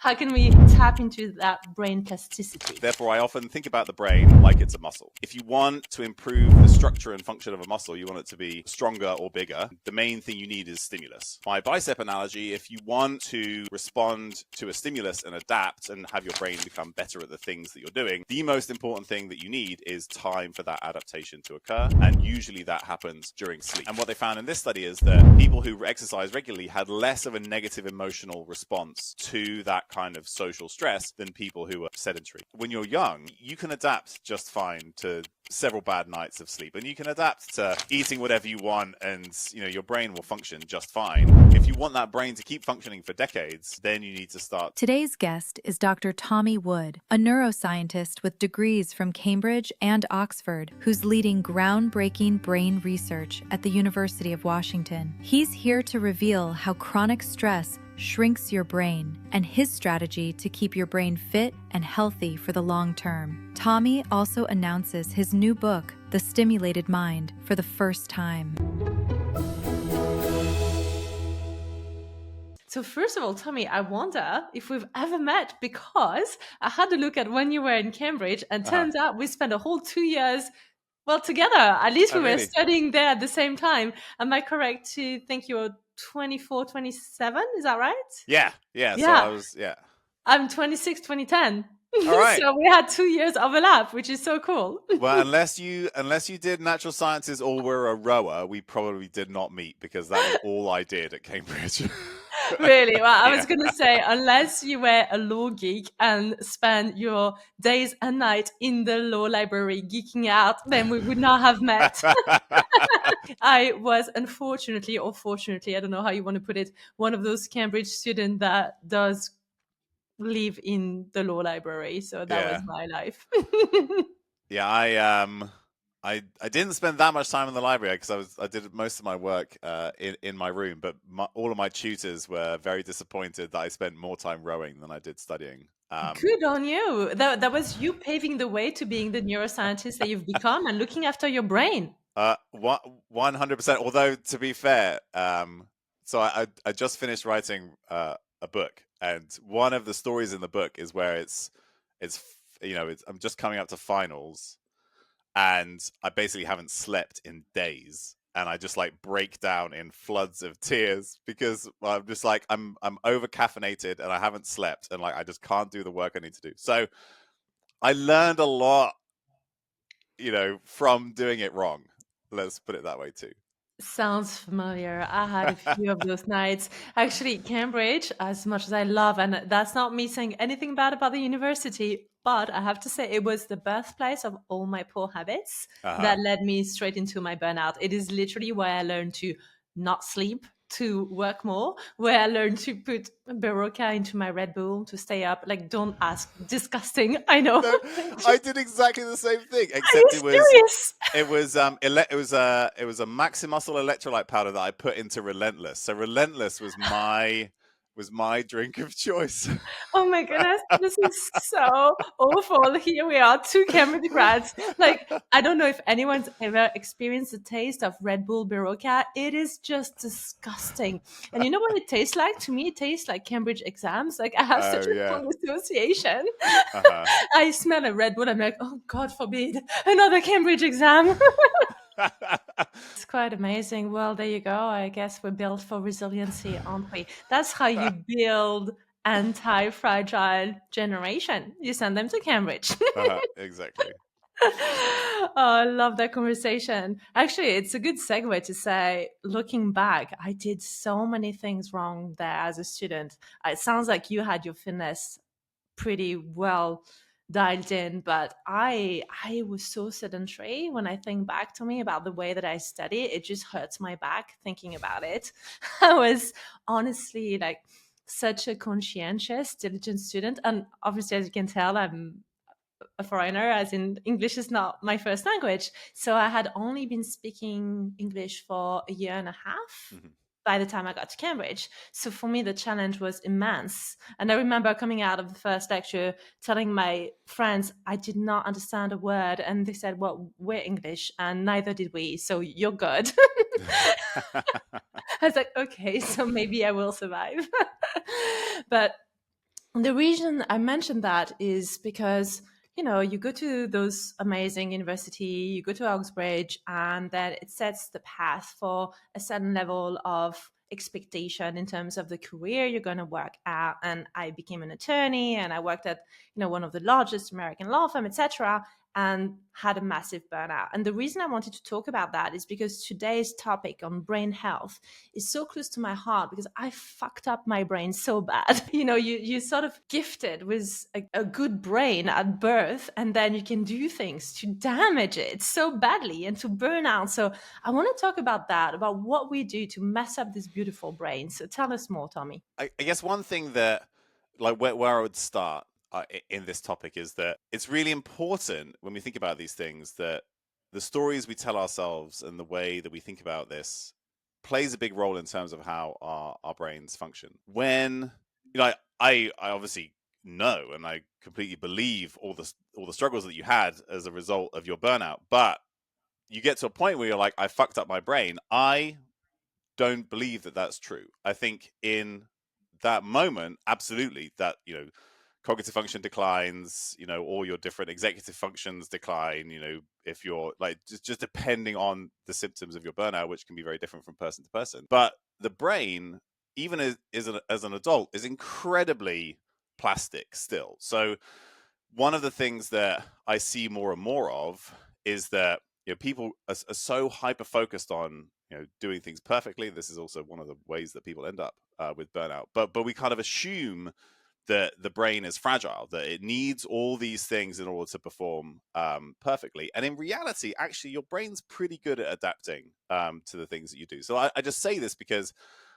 How can we tap into that brain plasticity? Therefore, I often think about the brain like it's a muscle. If you want to improve the structure and function of a muscle, you want it to be stronger or bigger, the main thing you need is stimulus. My bicep analogy, if you want to respond to a stimulus and adapt and have your brain become better at the things that you're doing, the most important thing that you need is time for that adaptation to occur. And usually that happens during sleep. And what they found in this study is that people who exercise regularly had less of a negative emotional response to that kind of social stress than people who are sedentary. When you're young, you can adapt just fine to several bad nights of sleep, and you can adapt to eating whatever you want, and your brain will function just fine. If you want that brain to keep functioning for decades, then you need to start. Today's guest is Dr. Tommy Wood, a neuroscientist with degrees from Cambridge and Oxford, who's leading groundbreaking brain research at the University of Washington. He's here to reveal how chronic stress shrinks your brain and his strategy to keep your brain fit and healthy for the long term. Tommy also announces his new book, The Stimulated Mind, for the first time. So first of all, Tommy, I wonder if we've ever met, because I had a look at when you were in Cambridge, and turns out we spent a whole 2 years together. At least we were studying there at the same time. Am I correct to think you're 24, 27? Is that right? Yeah. So I'm 26, 2010. All right. So we had 2 years overlap, which is so cool. Well, unless you did natural sciences or were a rower, we probably did not meet, because that was all I did at Cambridge. Really? Well, I was going to say, unless you were a law geek and spend your days and night in the law library geeking out, then we would not have met. I was unfortunately, or fortunately, I don't know how you want to put it, one of those Cambridge students that does live in the law library. So that was my life. Yeah, I didn't spend that much time in the library, because I did most of my work in my room, but all of my tutors were very disappointed that I spent more time rowing than I did studying. Good on you. That was you paving the way to being the neuroscientist that you've become and looking after your brain. 100%. Although, to be fair, so I just finished writing a book, and one of the stories in the book is where it's I'm just coming up to finals, and I basically haven't slept in days, and I just break down in floods of tears, because I'm just I'm over caffeinated and I haven't slept, and I just can't do the work I need to do. So I learned a lot, from doing it wrong. Let's put it that way too. Sounds familiar. I had a few of those nights. Actually, Cambridge, as much as I love, and that's not me saying anything bad about the university, but I have to say it was the birthplace of all my poor habits that led me straight into my burnout. It is literally where I learned to not sleep, to work more, where I learned to put Barocca into my Red Bull to stay up. Don't ask. Disgusting. I know. No, I did exactly the same thing, except it was a Maximuscle electrolyte powder that I put into Relentless. So Relentless was my drink of choice. Oh my goodness, this is so awful. Here we are, two Cambridge grads. I don't know if anyone's ever experienced the taste of Red Bull Barocca. It is just disgusting. And you know what it tastes like? To me, it tastes like Cambridge exams. I have such a strong association. I smell a Red Bull, I'm like, oh, God forbid, another Cambridge exam. It's quite amazing. Well, there you go. I guess we're built for resiliency, aren't we? That's how you build anti-fragile generation. You send them to Cambridge. Exactly. Oh, I love that conversation. Actually, it's a good segue to say, looking back, I did so many things wrong there as a student. It sounds like you had your fitness pretty well dialed in, but I was so sedentary. When I think back to me about the way that I study, it just hurts my back thinking about it. I was honestly such a conscientious, diligent student, and obviously, as you can tell, I'm a foreigner, as in English is not my first language. So I had only been speaking English for a year and a half. By the time I got to Cambridge. So for me, the challenge was immense. And I remember coming out of the first lecture telling my friends, I did not understand a word. And they said, well, we're English and neither did we. So you're good. I was like, okay, so maybe I will survive. But The reason I mentioned that is because, you go to those amazing university, you go to Oxbridge, and then it sets the path for a certain level of expectation in terms of the career you're going to work at. And I became an attorney, and I worked at, one of the largest American law firm, etc., and had a massive burnout. And the reason I wanted to talk about that is because today's topic on brain health is so close to my heart, because I fucked up my brain so bad. You sort of gifted with a good brain at birth, and then you can do things to damage it so badly and to burn out. So I want to talk about that, about what we do to mess up this beautiful brain. So tell us more, Tommy. I guess one thing that, like, where I would start in this topic is that it's really important when we think about these things that the stories we tell ourselves and the way that we think about this plays a big role in terms of how our brains function. When, I obviously know and I completely believe all the struggles that you had as a result of your burnout, but you get to a point where you're like, I fucked up my brain. I don't believe that that's true. I think in that moment, absolutely, that, cognitive function declines, all your different executive functions decline, if you're like, just depending on the symptoms of your burnout, which can be very different from person to person. But the brain, even as an adult, is incredibly plastic still. So one of the things that I see more and more of is that, people are so hyper focused on, doing things perfectly. This is also one of the ways that people end up with burnout. But we kind of assume that the brain is fragile, that it needs all these things in order to perform perfectly. And in reality, actually, your brain's pretty good at adapting to the things that you do. So I just say this because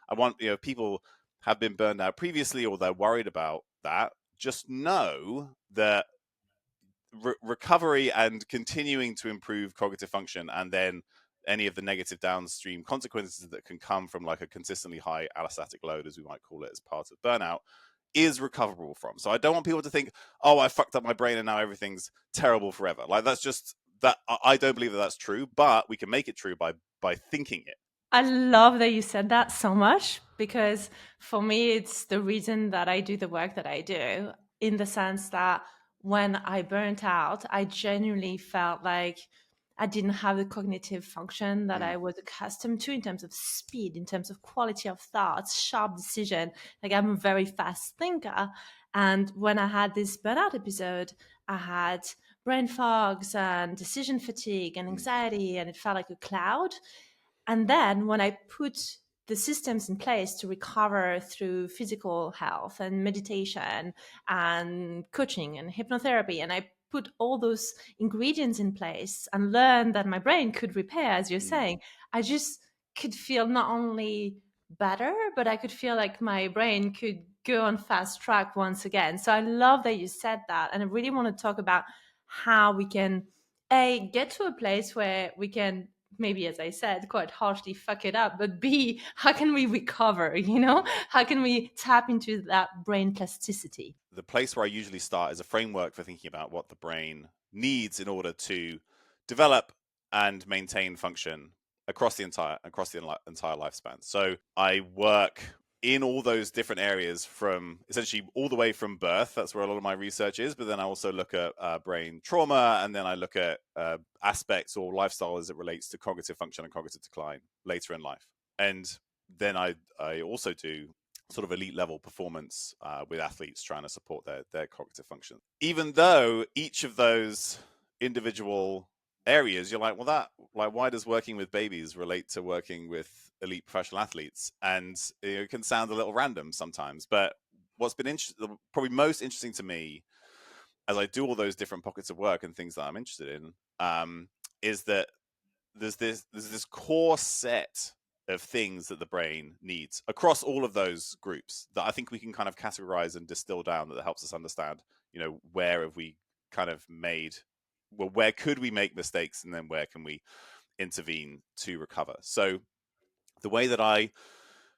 I want, people have been burned out previously, or they're worried about that. Just know that recovery and continuing to improve cognitive function, and then any of the negative downstream consequences that can come from like a consistently high allostatic load, as we might call it, as part of burnout, is recoverable from. So I don't want people to think, oh, I fucked up my brain and now everything's terrible forever. Like, that's just that. I don't believe that that's true, but we can make it true by thinking it. I love that you said that so much, because for me, it's the reason that I do the work that I do, in the sense that when I burnt out, I genuinely felt like I didn't have the cognitive function that I was accustomed to, in terms of speed, in terms of quality of thoughts, sharp decision. Like, I'm a very fast thinker. And when I had this burnout episode, I had brain fogs and decision fatigue and anxiety, and it felt like a cloud. And then when I put the systems in place to recover through physical health and meditation and coaching and hypnotherapy, and I put all those ingredients in place and learned that my brain could repair, as you're saying, I just could feel not only better, but I could feel like my brain could go on fast track once again. So I love that you said that. And I really want to talk about how we can get to a place where we can, maybe, as I said, quite harshly, fuck it up, but B, how can we recover? How can we tap into that brain plasticity? The place where I usually start is a framework for thinking about what the brain needs in order to develop and maintain function across the entire lifespan. So I work in all those different areas, from essentially all the way from birth. That's where a lot of my research is. But then I also look at brain trauma, and then I look at aspects or lifestyle as it relates to cognitive function and cognitive decline later in life. And then I also do sort of elite level performance with athletes, trying to support their cognitive function. Even though each of those individual areas, you're like, well, why does working with babies relate to working with elite professional athletes? And it can sound a little random sometimes, but what's been probably most interesting to me as I do all those different pockets of work and things that I'm interested in, is that there's this core set of things that the brain needs across all of those groups that I think we can kind of categorize and distill down, that helps us understand, where have we kind of where could we make mistakes, and then where can we intervene to recover. So the way that I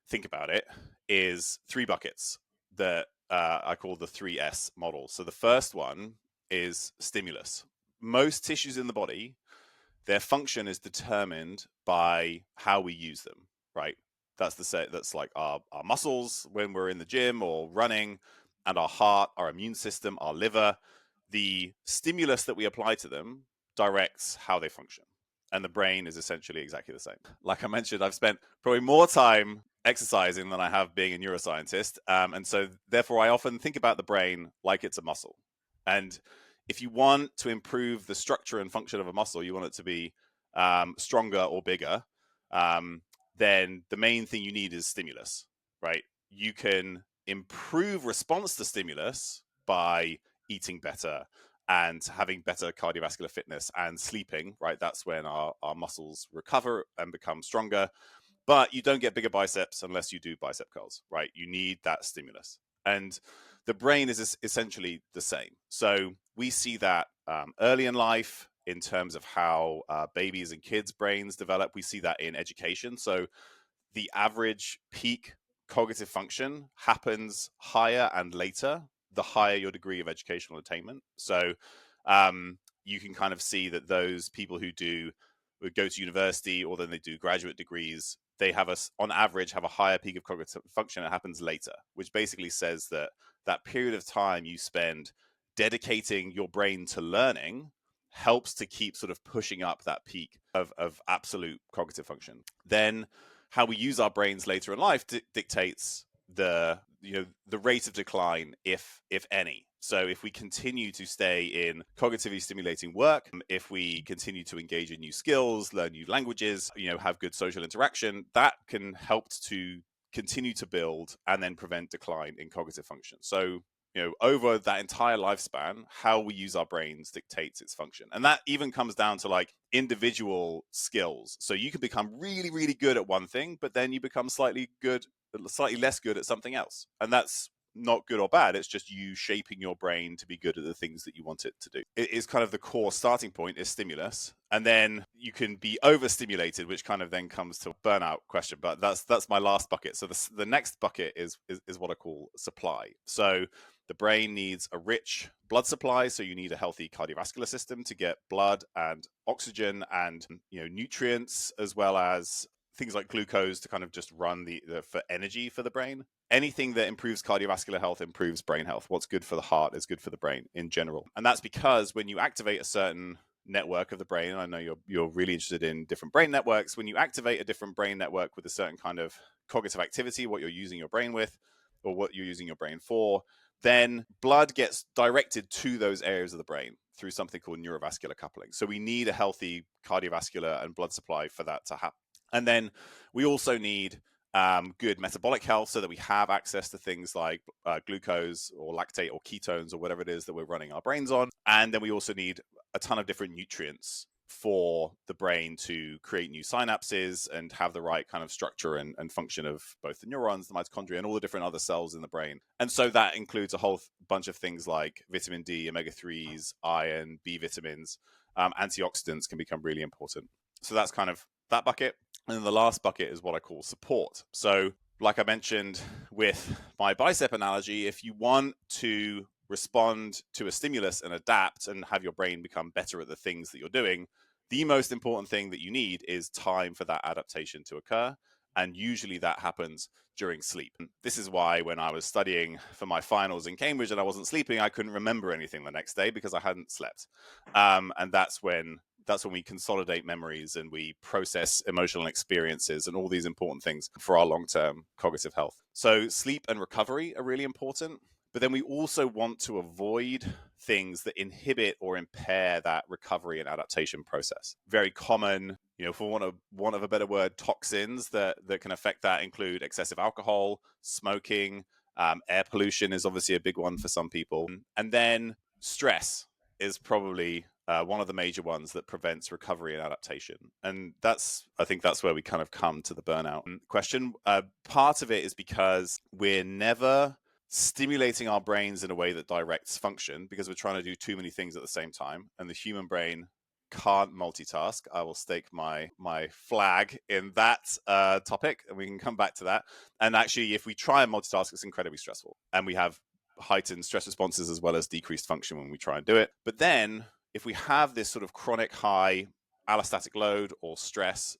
think about it is 3 buckets that I call the 3S model. So the first one is stimulus. Most tissues in the body, their function is determined by how we use them, right? That's like our muscles when we're in the gym or running. and our heart, our immune system, our liver, the stimulus that we apply to them directs how they function. And the brain is essentially exactly the same. Like I mentioned, I've spent probably more time exercising than I have being a neuroscientist. And so, therefore, I often think about the brain like it's a muscle. And if you want to improve the structure and function of a muscle, you want it to be stronger or bigger, then the main thing you need is stimulus, right? You can improve response to stimulus by eating better and having better cardiovascular fitness and sleeping, right? That's when our muscles recover and become stronger. But you don't get bigger biceps unless you do bicep curls, right? You need that stimulus. And the brain is essentially the same. So we see that early in life in terms of how babies and kids' brains develop. We see that in education. So the average peak cognitive function happens higher and later, the higher your degree of educational attainment. So you can kind of see that those people who go to university or then they do graduate degrees, they have on average have a higher peak of cognitive function. It happens later, which basically says that that period of time you spend dedicating your brain to learning helps to keep sort of pushing up that peak of absolute cognitive function. Then how we use our brains later in life dictates the rate of decline, if any. So if we continue to stay in cognitively stimulating work, if we continue to engage in new skills, learn new languages, have good social interaction, that can help to continue to build and then prevent decline in cognitive function. So over that entire lifespan, how we use our brains dictates its function. And that even comes down to like individual skills. So you can become really, really good at one thing, but then you become slightly less good at something else. And that's not good or bad. It's just you shaping your brain to be good at the things that you want it to do. It is kind of the core starting point is stimulus. And then you can be overstimulated, which kind of then comes to a burnout question. But that's my last bucket. So the next bucket is what I call supply. So the brain needs a rich blood supply. So you need a healthy cardiovascular system to get blood and oxygen and nutrients, as well as things like glucose to kind of just run for energy for the brain. Anything that improves cardiovascular health improves brain health. What's good for the heart is good for the brain in general. And that's because when you activate a certain network of the brain, and I know you're really interested in different brain networks, when you activate a different brain network with a certain kind of cognitive activity, what you're using your brain with or what you're using your brain for, then blood gets directed to those areas of the brain through something called neurovascular coupling. So we need a healthy cardiovascular and blood supply for that to happen. And then we also need good metabolic health so that we have access to things like glucose or lactate or ketones or whatever it is that we're running our brains on. And then we also need a ton of different nutrients for the brain to create new synapses and have the right kind of structure and function of both the neurons, the mitochondria, and all the different other cells in the brain. And so that includes a whole bunch of things like vitamin D, omega-3s, iron, B vitamins. Antioxidants can become really important. So that's kind of that bucket. And then the last bucket is what I call support. So like I mentioned with my bicep analogy, if you want to respond to a stimulus and adapt and have your brain become better at the things that you're doing, the most important thing that you need is time for that adaptation to occur. And usually that happens during sleep. This is why when I was studying for my finals in Cambridge and I wasn't sleeping, I couldn't remember anything the next day because I hadn't slept. And that's when we consolidate memories and we process emotional experiences and all these important things for our long-term cognitive health. So sleep and recovery are really important. But then we also want to avoid things that inhibit or impair that recovery and adaptation process. Very common, for want of a better word, toxins that can affect that include excessive alcohol, smoking, air pollution is obviously a big one for some people. And then stress is probably one of the major ones that prevents recovery and adaptation. And I think that's where we kind of come to the burnout question. Part of it is because we're never stimulating our brains in a way that directs function because we're trying to do too many things at the same time. And the human brain can't multitask. I will stake my flag in that topic, and we can come back to that. And actually, if we try and multitask, it's incredibly stressful. And we have heightened stress responses as well as decreased function when we try and do it. But then if we have this sort of chronic high allostatic load or stress,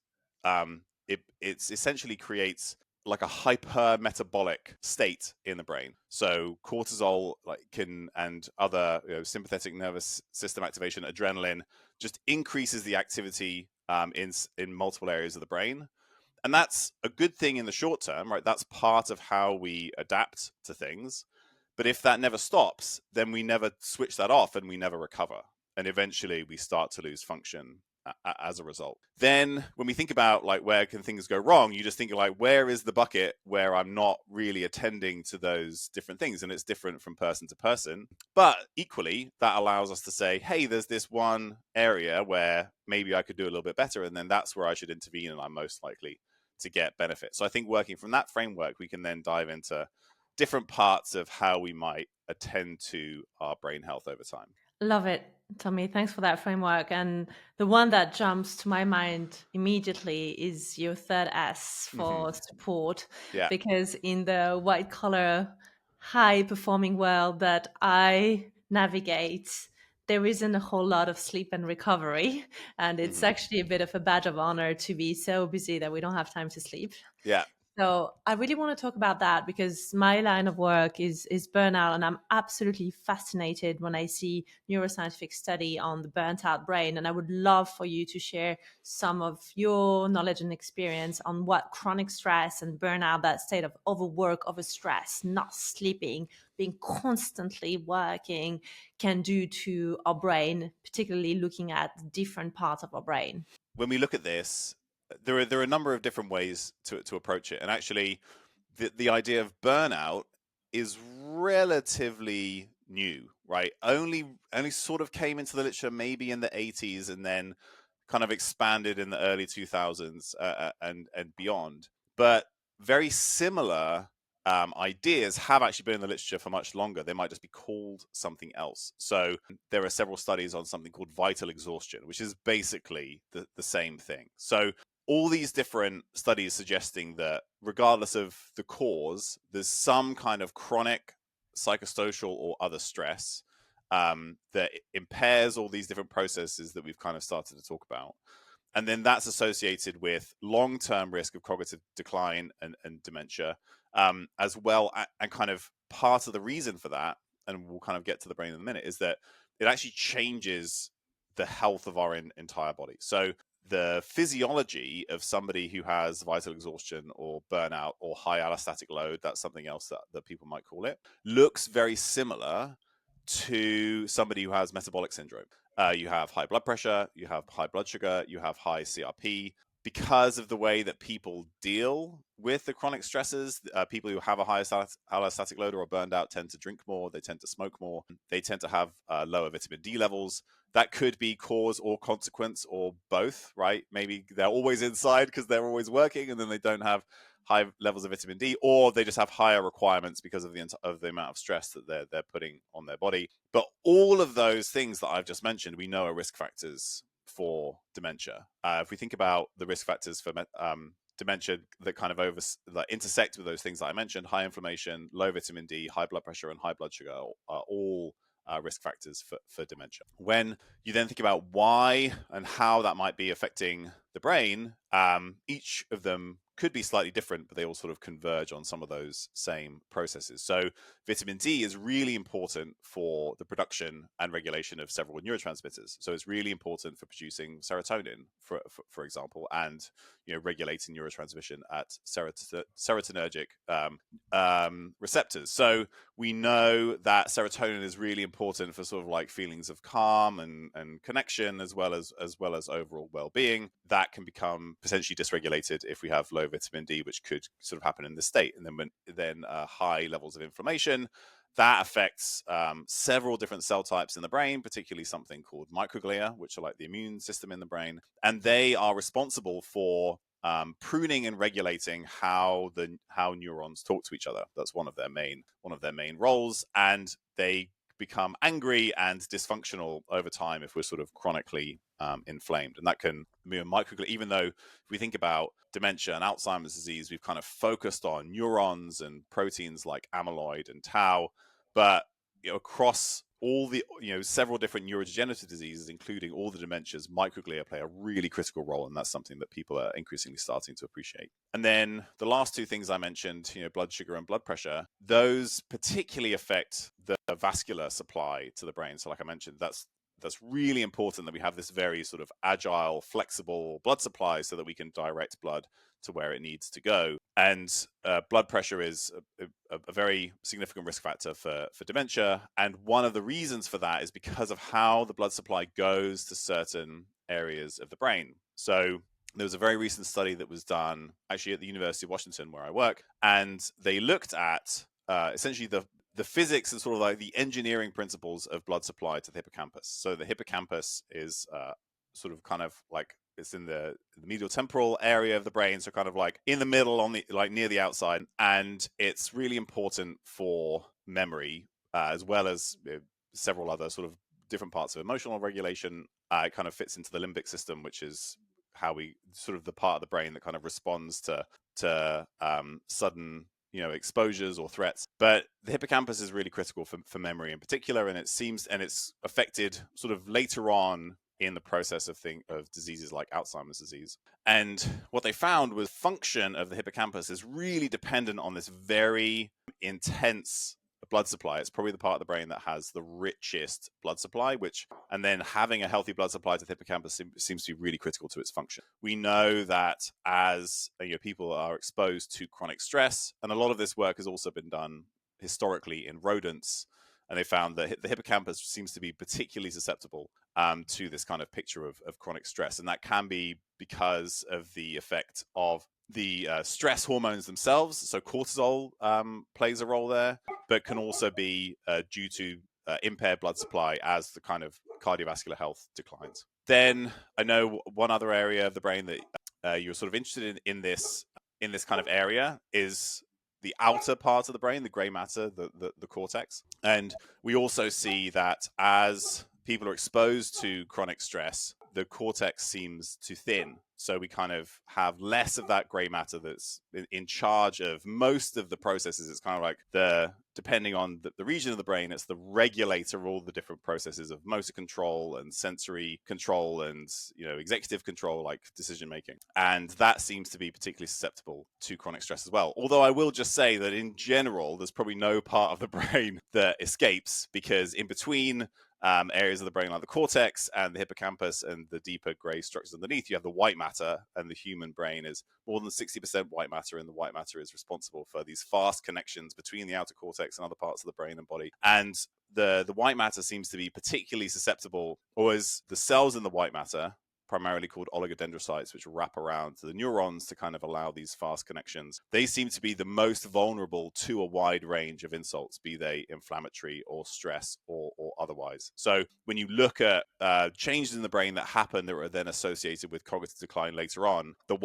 it essentially creates like a hyper metabolic state in the brain. So cortisol and other sympathetic nervous system activation, adrenaline, just increases the activity in multiple areas of the brain. And that's a good thing in the short term, right? That's part of how we adapt to things. But if that never stops, then we never switch that off and we never recover. And eventually we start to lose function as a result. Then when we think about like where can things go wrong, you just think like, where is the bucket where I'm not really attending to those different things? And it's different from person to person. But equally, that allows us to say, hey, there's this one area where maybe I could do a little bit better. And then that's where I should intervene and I'm most likely to get benefit. So I think working from that framework, we can then dive into different parts of how we might attend to our brain health over time. Love it, Tommy. Thanks for that framework. And the one that jumps to my mind immediately is your third S for support. Yeah. Because in the white collar, high performing world that I navigate, there isn't a whole lot of sleep and recovery. And it's actually a bit of a badge of honor to be so busy that we don't have time to sleep. Yeah. So I really want to talk about that because my line of work is burnout, and I'm absolutely fascinated when I see neuroscientific study on the burnt out brain. And I would love for you to share some of your knowledge and experience on what chronic stress and burnout, that state of overwork, overstress, not sleeping, being constantly working, can do to our brain, particularly looking at different parts of our brain. When we look at this, there are a number of different ways to approach it. And actually, the idea of burnout is relatively new, right? Only sort of came into the literature maybe in the 80s and then kind of expanded in the early 2000s and beyond. But very similar ideas have actually been in the literature for much longer. They might just be called something else. So there are several studies on something called vital exhaustion, which is basically the same thing. So all these different studies suggesting that regardless of the cause, there's some kind of chronic psychosocial or other stress that impairs all these different processes that we've kind of started to talk about. And then that's associated with long-term risk of cognitive decline and dementia, as well. And kind of part of the reason for that, and we'll kind of get to the brain in a minute, is that it actually changes the health of our entire body. So the physiology of somebody who has vital exhaustion or burnout or high allostatic load, that's something else that people might call it, looks very similar to somebody who has metabolic syndrome. You have high blood pressure, you have high blood sugar, you have high CRP. Because of the way that people deal with the chronic stresses, people who have a high allostatic load or are burned out tend to drink more, they tend to smoke more, they tend to have lower vitamin D levels. That could be cause or consequence or both, right? Maybe they're always inside because they're always working and then they don't have high levels of vitamin D, or they just have higher requirements because of the amount of stress that they're putting on their body. But all of those things that I've just mentioned, we know are risk factors for dementia. If we think about the risk factors for dementia that kind of intersect with those things that I mentioned, high inflammation, low vitamin D, high blood pressure, and high blood sugar are all risk factors for dementia. When you then think about why and how that might be affecting the brain, each of them could be slightly different, but they all sort of converge on some of those same processes. So vitamin D is really important for the production and regulation of several neurotransmitters. So it's really important for producing serotonin, for example, and regulating neurotransmission at serotonergic receptors. So we know that serotonin is really important for sort of like feelings of calm and connection, as well as overall well-being. That can become potentially dysregulated if we have low vitamin D, which could sort of happen in this state. And then high levels of inflammation that affects several different cell types in the brain, particularly something called microglia, which are like the immune system in the brain, and they are responsible for pruning and regulating how neurons talk to each other. That's one of their main roles, and they become angry and dysfunctional over time if we're sort of chronically inflamed. And that can be a microglia. Even though if we think about dementia and Alzheimer's disease, we've kind of focused on neurons and proteins like amyloid and tau, but across all the, several different neurodegenerative diseases, including all the dementias, microglia play a really critical role, and that's something that people are increasingly starting to appreciate. And then the last two things I mentioned, blood sugar and blood pressure, those particularly affect the vascular supply to the brain. So like I mentioned, that's really important that we have this very sort of agile, flexible blood supply so that we can direct blood to where it needs to go. And blood pressure is a very significant risk factor for dementia. And one of the reasons for that is because of how the blood supply goes to certain areas of the brain. So there was a very recent study that was done actually at the University of Washington, where I work, and they looked at essentially the physics and sort of like the engineering principles of blood supply to the hippocampus. So the hippocampus is sort of kind of like, it's in the medial temporal area of the brain, so kind of like in the middle, on the like near the outside, and it's really important for memory as well as several other sort of different parts of emotional regulation. It kind of fits into the limbic system, which is how we sort of the part of the brain that kind of responds to sudden exposures or threats. But the hippocampus is really critical for memory in particular, and it's affected sort of later on in the process of diseases like Alzheimer's disease. And what they found was function of the hippocampus is really dependent on this very intense blood supply. It's probably the part of the brain that has the richest blood supply, and then having a healthy blood supply to the hippocampus seems to be really critical to its function. We know that as people are exposed to chronic stress, and a lot of this work has also been done historically in rodents, and they found that the hippocampus seems to be particularly susceptible to this kind of picture of chronic stress. And that can be because of the effect of the stress hormones themselves. So cortisol plays a role there, but can also be due to impaired blood supply as the kind of cardiovascular health declines. Then I know one other area of the brain that you're sort of interested in this kind of area is the outer part of the brain, the gray matter, the cortex. And we also see that as people are exposed to chronic stress, the cortex seems to thin. So we kind of have less of that gray matter that's in charge of most of the processes. It's kind of like depending on the region of the brain, it's the regulator of all the different processes of motor control and sensory control and executive control, like decision making. And that seems to be particularly susceptible to chronic stress as well. Although I will just say that in general, there's probably no part of the brain that escapes, because in between areas of the brain like the cortex and the hippocampus and the deeper gray structures underneath, you have the white matter, and the human brain is more than 60% white matter, and the white matter is responsible for these fast connections between the outer cortex and other parts of the brain and body. And the white matter seems to be particularly susceptible, or is the cells in the white matter, primarily called oligodendrocytes, which wrap around to the neurons to kind of allow these fast connections. They seem to be the most vulnerable to a wide range of insults, be they inflammatory or stress or otherwise. So when you look at changes in the brain that happen that are then associated with cognitive decline later on, the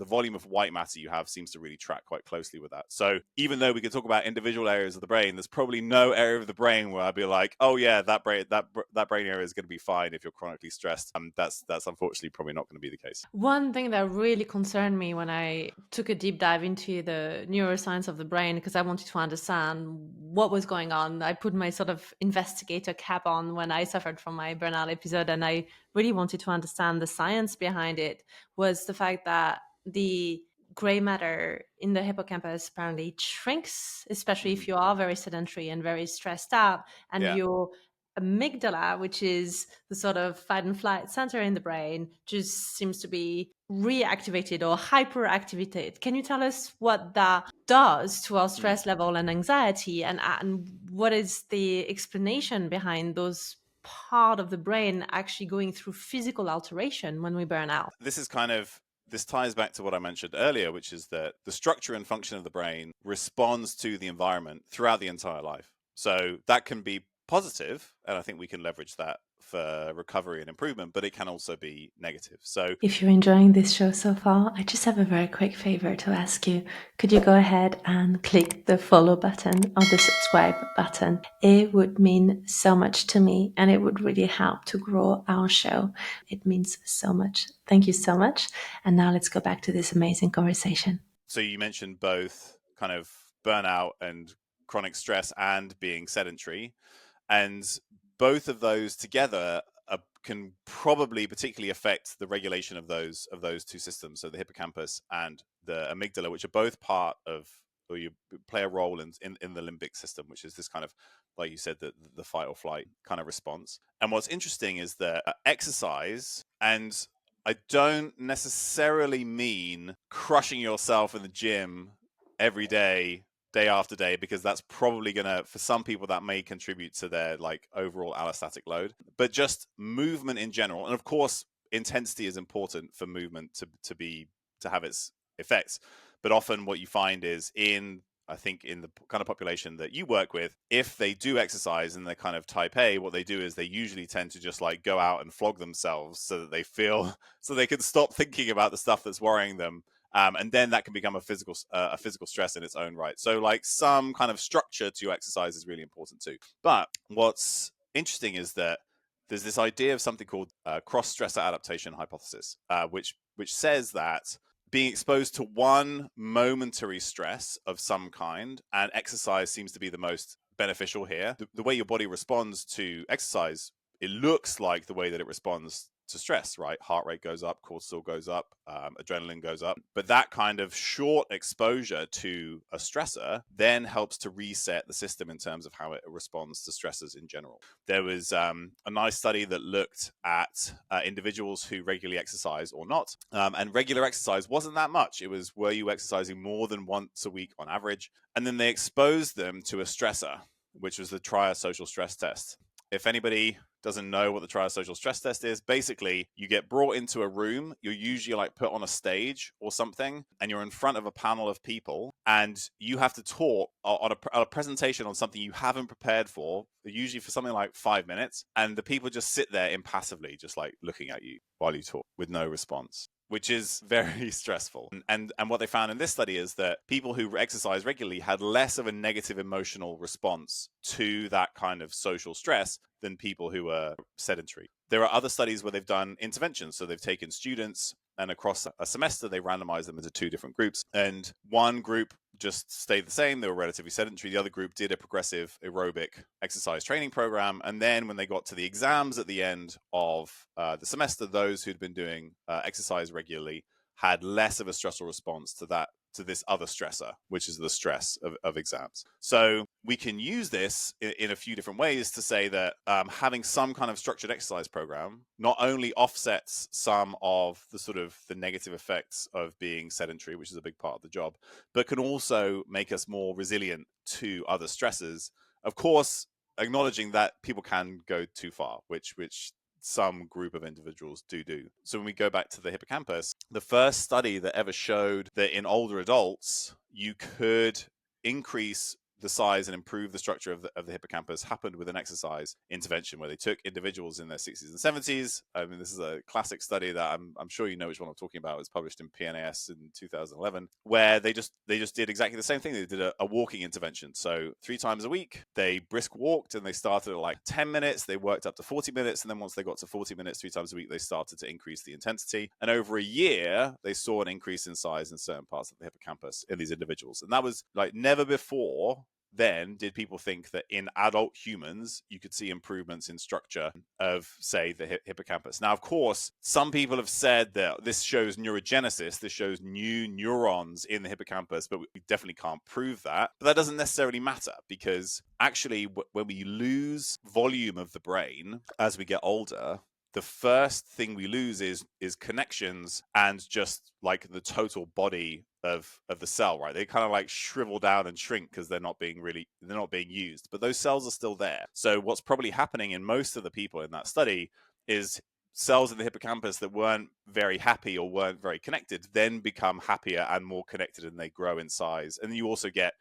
volume of white matter you have seems to really track quite closely with that. So even though we could talk about individual areas of the brain, there's probably no area of the brain where I'd be like, oh yeah, that brain area is going to be fine if you're chronically stressed. That's unfortunately probably not going to be the case. One thing that really concerned me when I took a deep dive into the neuroscience of the brain, because I wanted to understand what was going on, I put my sort of investigator cap on when I suffered from my burnout episode, and I really wanted to understand the science behind it, was the fact that the gray matter in the hippocampus apparently shrinks, especially if you are very sedentary and very stressed out, and your amygdala, which is the sort of fight and flight center in the brain, just seems to be reactivated or hyperactivated. Can you tell us what that does to our stress level and anxiety, and what is the explanation behind those part of the brain actually going through physical alteration when we burn out? This ties back to what I mentioned earlier, which is that the structure and function of the brain responds to the environment throughout the entire life. So that can be positive, and I think we can leverage that for recovery and improvement, but it can also be negative. So if you're enjoying this show so far, I just have a very quick favor to ask you. Could you go ahead and click the follow button or the subscribe button? It would mean so much to me, and it would really help to grow our show. It means so much. Thank you so much. And now let's go back to this amazing conversation. So you mentioned both kind of burnout and chronic stress and being sedentary. And both of those together can probably particularly affect the regulation of those two systems, so the hippocampus and the amygdala, which are both part of, or you play a role in the limbic system, which is this kind of, like you said, the fight or flight kind of response. And what's interesting is that exercise, and I don't necessarily mean crushing yourself in the gym every day after day, because that's probably gonna, for some people, that may contribute to their like overall allostatic load, but just movement in general. And of course, intensity is important for movement to have its effects. But often what you find is, I think in the kind of population that you work with, if they do exercise and they're kind of type A, what they do is they usually tend to just like go out and flog themselves so that they feel, so they can stop thinking about the stuff that's worrying them. And then that can become a physical stress in its own right. So like some kind of structure to exercise is really important too. But what's interesting is that there's this idea of something called cross-stressor adaptation hypothesis, which says that being exposed to one momentary stress of some kind, and exercise seems to be the most beneficial here. The way your body responds to exercise, it looks like the way that it responds to stress, right? Heart rate goes up, cortisol goes up, adrenaline goes up. But that kind of short exposure to a stressor then helps to reset the system in terms of how it responds to stressors in general. There was a nice study that looked at individuals who regularly exercise or not. And regular exercise wasn't that much. It was, were you exercising more than once a week on average? And then they exposed them to a stressor, which was the triasocial stress test. If anybody doesn't know what the triasocial stress test is, basically you get brought into a room, you're usually like put on a stage or something, and you're in front of a panel of people, and you have to talk on a presentation on something you haven't prepared for, usually for something like 5 minutes, and the people just sit there impassively, just like looking at you while you talk with no response, which is very stressful. And what they found in this study is that people who exercise regularly had less of a negative emotional response to that kind of social stress than people who are sedentary. There are other studies where they've done interventions. So they've taken students, and across a semester, they randomized them into two different groups. And one group just stayed the same. They were relatively sedentary. The other group did a progressive aerobic exercise training program. And then when they got to the exams at the end of the semester, those who'd been doing exercise regularly had less of a stressful response to this other stressor, which is the stress of exams. So we can use this in a few different ways to say that having some kind of structured exercise program not only offsets some of the sort of the negative effects of being sedentary, which is a big part of the job, but can also make us more resilient to other stresses. Of course, acknowledging that people can go too far, which some group of individuals do. So when we go back to the hippocampus, the first study that ever showed that in older adults you could increase the size and improve the structure of the hippocampus happened with an exercise intervention where they took individuals in their 60s and 70s. I mean, this is a classic study that I'm sure you know which one I'm talking about. It was published in PNAS in 2011, where they just did exactly the same thing. They did a walking intervention. So 3 times a week, they brisk walked, and they started at like 10 minutes. They worked up to 40 minutes. And then once they got to 40 minutes, 3 times a week, they started to increase the intensity. And over a year, they saw an increase in size in certain parts of the hippocampus in these individuals. And that was like never before then did people think that in adult humans you could see improvements in structure of, say, the hippocampus. Now, of course, some people have said that this shows neurogenesis, this shows new neurons in the hippocampus, but we definitely can't prove that. But that doesn't necessarily matter, because actually when we lose volume of the brain as we get older, the first thing we lose is connections and just like the total body of the cell, right? They kind of like shrivel down and shrink because they're not being used, but those cells are still there. So what's probably happening in most of the people in that study is cells in the hippocampus that weren't very happy or weren't very connected then become happier and more connected, and they grow in size. And you also get,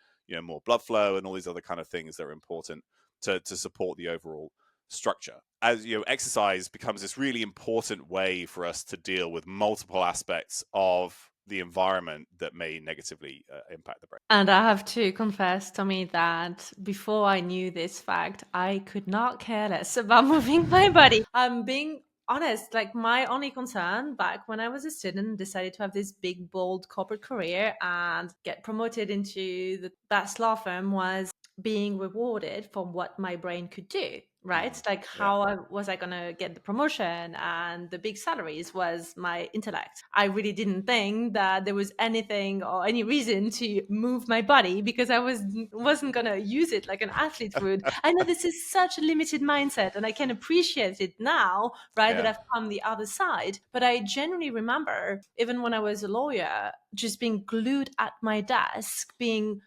more blood flow and all these other kind of things that are important to support the overall structure. As exercise becomes this really important way for us to deal with multiple aspects of the environment that may negatively impact the brain. And I have to confess, Tommy, that before I knew this fact, I could not care less about moving my body. I'm being honest, like my only concern back when I was a student and decided to have this big, bold corporate career and get promoted into the best law firm was being rewarded for what my brain could do, right? Like Yeah. how was I going to get the promotion and the big salaries was my intellect. I really didn't think that there was anything or any reason to move my body because I wasn't going to use it like an athlete would. I know this is such a limited mindset and I can appreciate it now, right? That Yeah. I've come the other side. But I genuinely remember, even when I was a lawyer, just being glued at my desk, being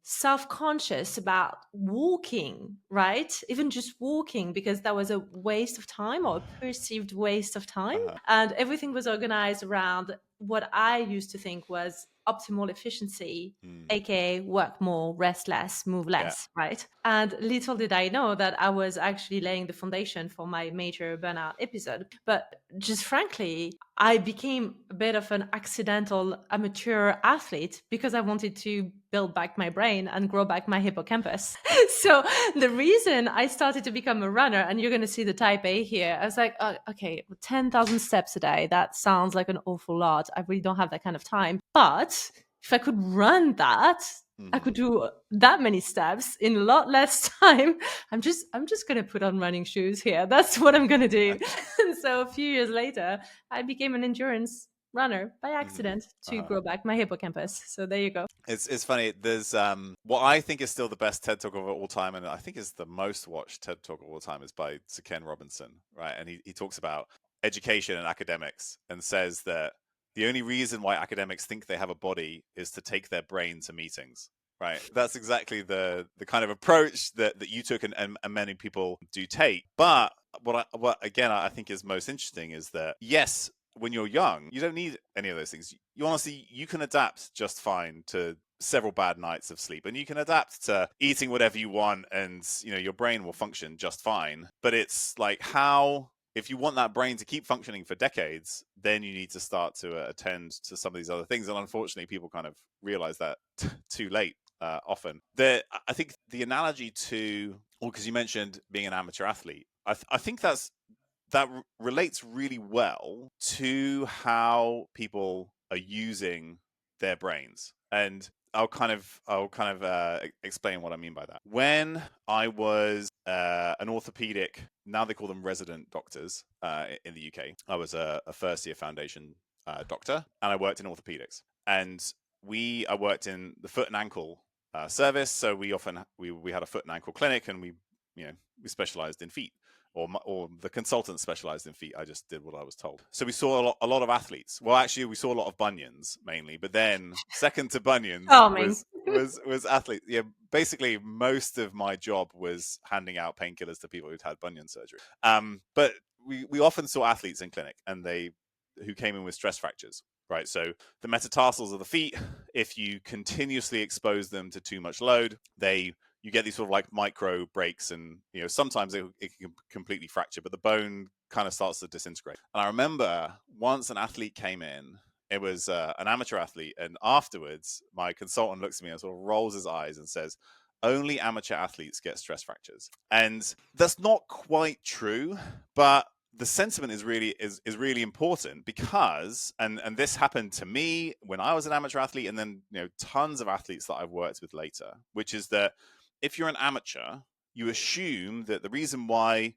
self-conscious about walking, right? Even just walking, because that was a waste of time or a perceived waste of time. Uh-huh. And everything was organized around what I used to think was optimal efficiency, aka work more, rest less, move Yeah. less, right? And little did I know that I was actually laying the foundation for my major burnout episode. But just frankly, I became a bit of an accidental amateur athlete because I wanted to build back my brain and grow back my hippocampus. So the reason I started to become a runner, and you're going to see the type A here, I was like, oh, okay, 10,000 steps a day. That sounds like an awful lot. I really don't have that kind of time. But if I could run that, I could do that many steps in a lot less time. I'm just going to put on running shoes here. That's what I'm going to do. And so a few years later, I became an endurance runner by accident to grow back my hippocampus. So there you go. It's funny. There's what I think is still the best TED Talk of all time, and I think is the most watched TED Talk of all time, is by Sir Ken Robinson, right? And he talks about education and academics and says that the only reason why academics think they have a body is to take their brain to meetings. Right. That's exactly the kind of approach that you took and many people do take. But what again I think is most interesting is that yes, when you're young, you don't need any of those things. You honestly, you can adapt just fine to several bad nights of sleep, and you can adapt to eating whatever you want, and your brain will function just fine. But it's like, how, if you want that brain to keep functioning for decades, then you need to start to attend to some of these other things. And unfortunately, people kind of realize that too late. Often, I think the analogy to, well, because you mentioned being an amateur athlete, I think that relates really well to how people are using their brains. And I'll kind of explain what I mean by that. When I was an orthopedic, now they call them resident doctors in the UK, I was a first year foundation doctor, and I worked in orthopedics. And I worked in the foot and ankle service, so we had a foot and ankle clinic, and we specialized in feet. Or the consultant specialized in feet. I just did what I was told. So we saw a lot of athletes. Well, actually, we saw a lot of bunions mainly, but then second to bunions was athletes. Yeah, basically, most of my job was handing out painkillers to people who'd had bunion surgery. But we often saw athletes in clinic, and who came in with stress fractures. Right, so the metatarsals of the feet, if you continuously expose them to too much load, you get these sort of like micro breaks, and sometimes it can completely fracture, but the bone kind of starts to disintegrate. And I remember once an athlete came in. It was an amateur athlete, and afterwards my consultant looks at me and sort of rolls his eyes and says, only amateur athletes get stress fractures. And that's not quite true, but the sentiment is really important, because and this happened to me when I was an amateur athlete, and then tons of athletes that I've worked with later, which is that if you're an amateur, you assume that the reason why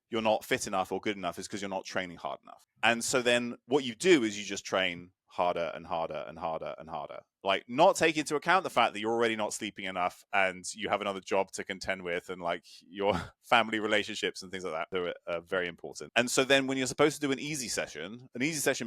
you're not fit enough or good enough is because you're not training hard enough. And so then what you do is you just train harder and harder and harder and harder, like not take into account the fact that you're already not sleeping enough, and you have another job to contend with, and like your family relationships and things like that are very important. And so then when you're supposed to do an easy session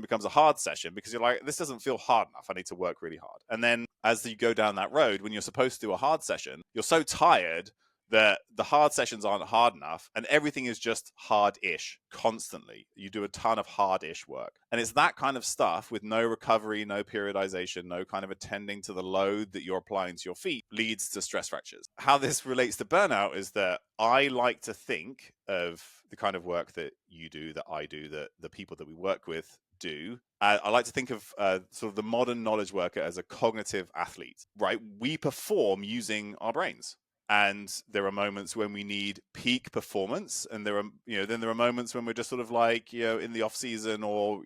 becomes a hard session, because you're like, this doesn't feel hard enough, I need to work really hard. And then as you go down that road, when you're supposed to do a hard session, you're so tired that the hard sessions aren't hard enough, and everything is just hard-ish constantly. You do a ton of hard-ish work. And it's that kind of stuff with no recovery, no periodization, no kind of attending to the load that you're applying to your feet leads to stress fractures. How this relates to burnout is that I like to think of the kind of work that you do, that I do, that the people that we work with do. I like to think of sort of the modern knowledge worker as a cognitive athlete, right? We perform using our brains. And there are moments when we need peak performance, and then there are moments when we're just sort of like, in the off season, or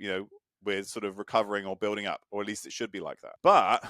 we're sort of recovering or building up, or at least it should be like that. But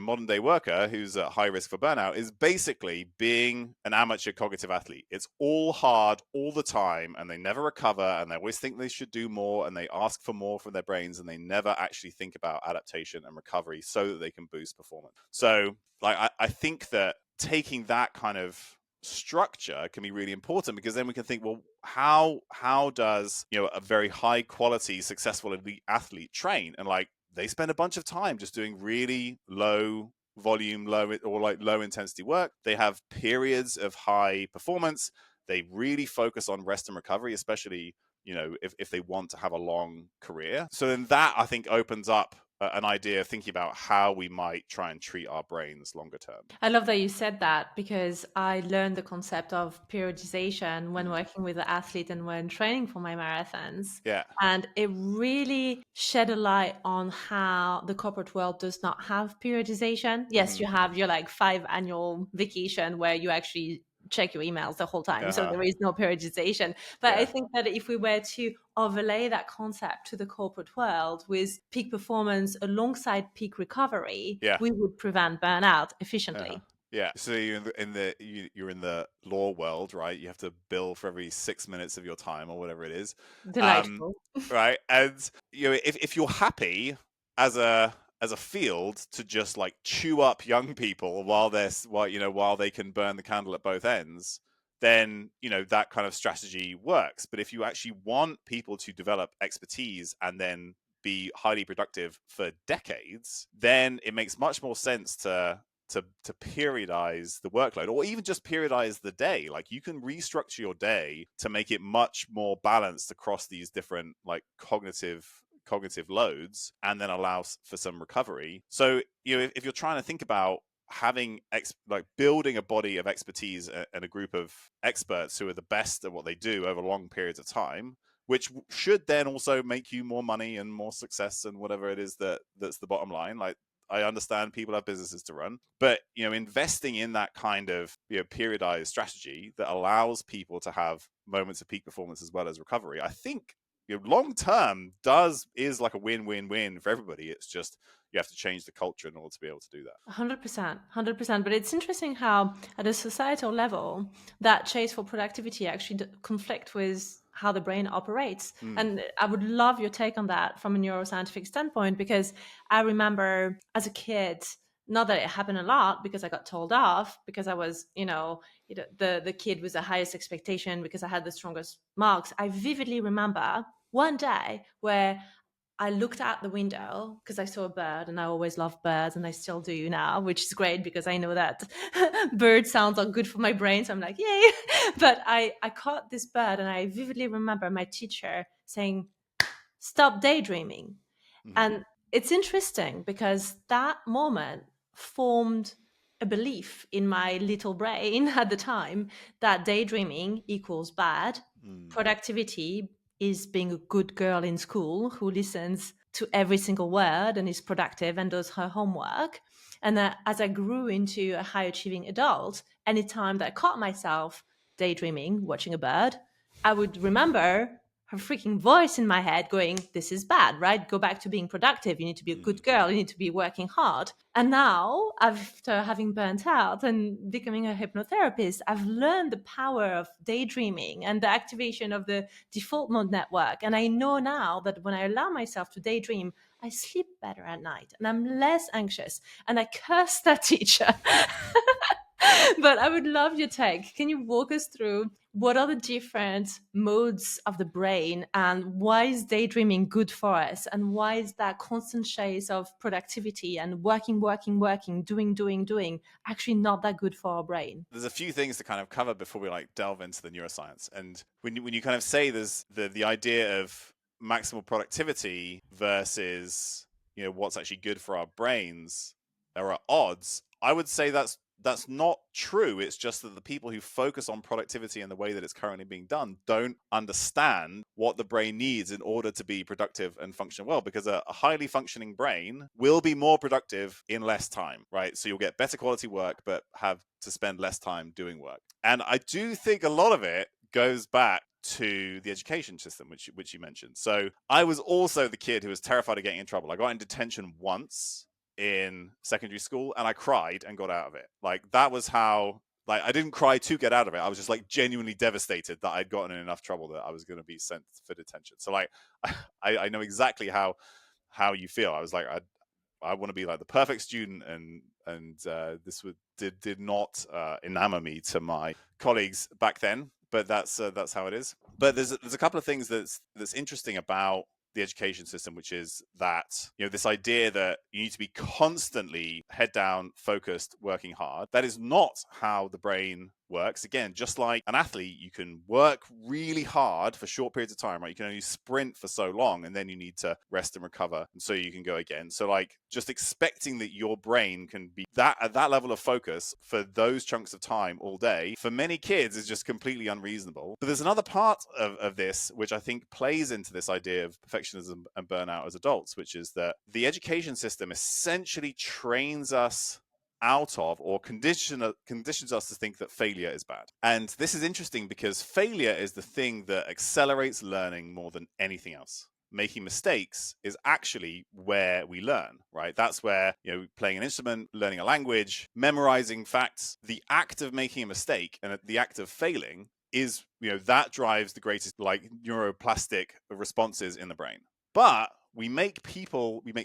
modern day worker who's at high risk for burnout is basically being an amateur cognitive athlete. It's all hard all the time, and they never recover, and they always think they should do more, and they ask for more from their brains, and they never actually think about adaptation and recovery so that they can boost performance. So I think that taking that kind of structure can be really important, because then we can think, well, how does a very high quality successful elite athlete train? And they spend a bunch of time just doing really low volume, low intensity work. They have periods of high performance. They really focus on rest and recovery, especially if they want to have a long career. So then that, I think, opens up an idea of thinking about how we might try and treat our brains longer term. I love that you said that, because I learned the concept of periodization when working with an athlete and when training for my marathons. Yeah. And it really shed a light on how the corporate world does not have periodization. Yes, you have your 5 annual vacation where you actually check your emails the whole time. So there is no periodization. But I think that if we were to overlay that concept to the corporate world with peak performance alongside peak recovery, we would prevent burnout efficiently. Yeah. So you're in the law world, right? You have to bill for every 6 minutes of your time or whatever it is. Delightful. Right. And if you're happy as a field to just chew up young people while they can burn the candle at both ends, then that kind of strategy works. But if you actually want people to develop expertise and then be highly productive for decades, then it makes much more sense to periodize the workload, or even just periodize the day. You can restructure your day to make it much more balanced across these different cognitive loads, and then allows for some recovery. So if you're trying to think about having building a body of expertise and a group of experts who are the best at what they do over long periods of time, which should then also make you more money and more success and whatever it is that's the bottom line. I understand people have businesses to run, but investing in that kind of periodized strategy that allows people to have moments of peak performance as well as recovery, I think long term is a win-win-win for everybody. It's just you have to change the culture in order to be able to do that. 100%. But it's interesting how at a societal level that chase for productivity actually conflict with how the brain operates. And I would love your take on that from a neuroscientific standpoint, because I remember as a kid, not that it happened a lot because I got told off, because I was, the kid with the highest expectation because I had the strongest marks. I vividly remember one day where I looked out the window because I saw a bird, and I always loved birds, and I still do now, which is great because I know that bird sounds are good for my brain. So I'm like, yay. But I caught this bird, and I vividly remember my teacher saying, "Stop daydreaming." And it's interesting because that moment formed a belief in my little brain at the time that daydreaming equals bad. Productivity is being a good girl in school who listens to every single word and is productive and does her homework. And as I grew into a high achieving adult, anytime that I caught myself daydreaming, watching a bird, I would remember her freaking voice in my head going, "This is bad, right? Go back to being productive. You need to be a good girl. You need to be working hard." And now, after having burnt out and becoming a hypnotherapist, I've learned the power of daydreaming and the activation of the default mode network. And I know now that when I allow myself to daydream, I sleep better at night and I'm less anxious. And I curse that teacher. But I would love your take. Can you walk us through what are the different modes of the brain, and why is daydreaming good for us? And why is that constant chase of productivity and working, doing actually not that good for our brain? There's a few things to kind of cover before we delve into the neuroscience. And when you kind of say there's the idea of maximal productivity versus what's actually good for our brains, there are odds. I would say that's not true. It's just that the people who focus on productivity in the way that it's currently being done don't understand what the brain needs in order to be productive and function well, because a highly functioning brain will be more productive in less time, right? So you'll get better quality work, but have to spend less time doing work. And I do think a lot of it goes back to the education system, which you mentioned. So I was also the kid who was terrified of getting in trouble. I got in detention once in secondary school, and I cried and got out of it. Like, that was how, like, I didn't cry to get out of it. I was just like genuinely devastated that I'd gotten in enough trouble that I was going to be sent for detention. So like, I know exactly how you feel. I was like, I want to be like the perfect student, and this did not enamor me to my colleagues back then. But that's how it is. But there's a couple of things that's interesting about the education system, which is that, you know, this idea that you need to be constantly head down, focused, working hard. That is not how the brain works. Again, just like an athlete, you can work really hard for short periods of time, right? You can only sprint for so long, and then you need to rest and recover, and so you can go again. So like, just expecting that your brain can be at that level of focus for those chunks of time all day, for many kids, is just completely unreasonable. But there's another part of this which I think plays into this idea of perfectionism and burnout as adults, which is that the education system essentially trains us out of, or conditions us to think that failure is bad. And this is interesting because failure is the thing that accelerates learning more than anything else. Making mistakes is actually where we learn, right? That's where, you know, playing an instrument, learning a language, memorizing facts, the act of making a mistake and the act of failing is, you know, that drives the greatest like neuroplastic responses in the brain. But we make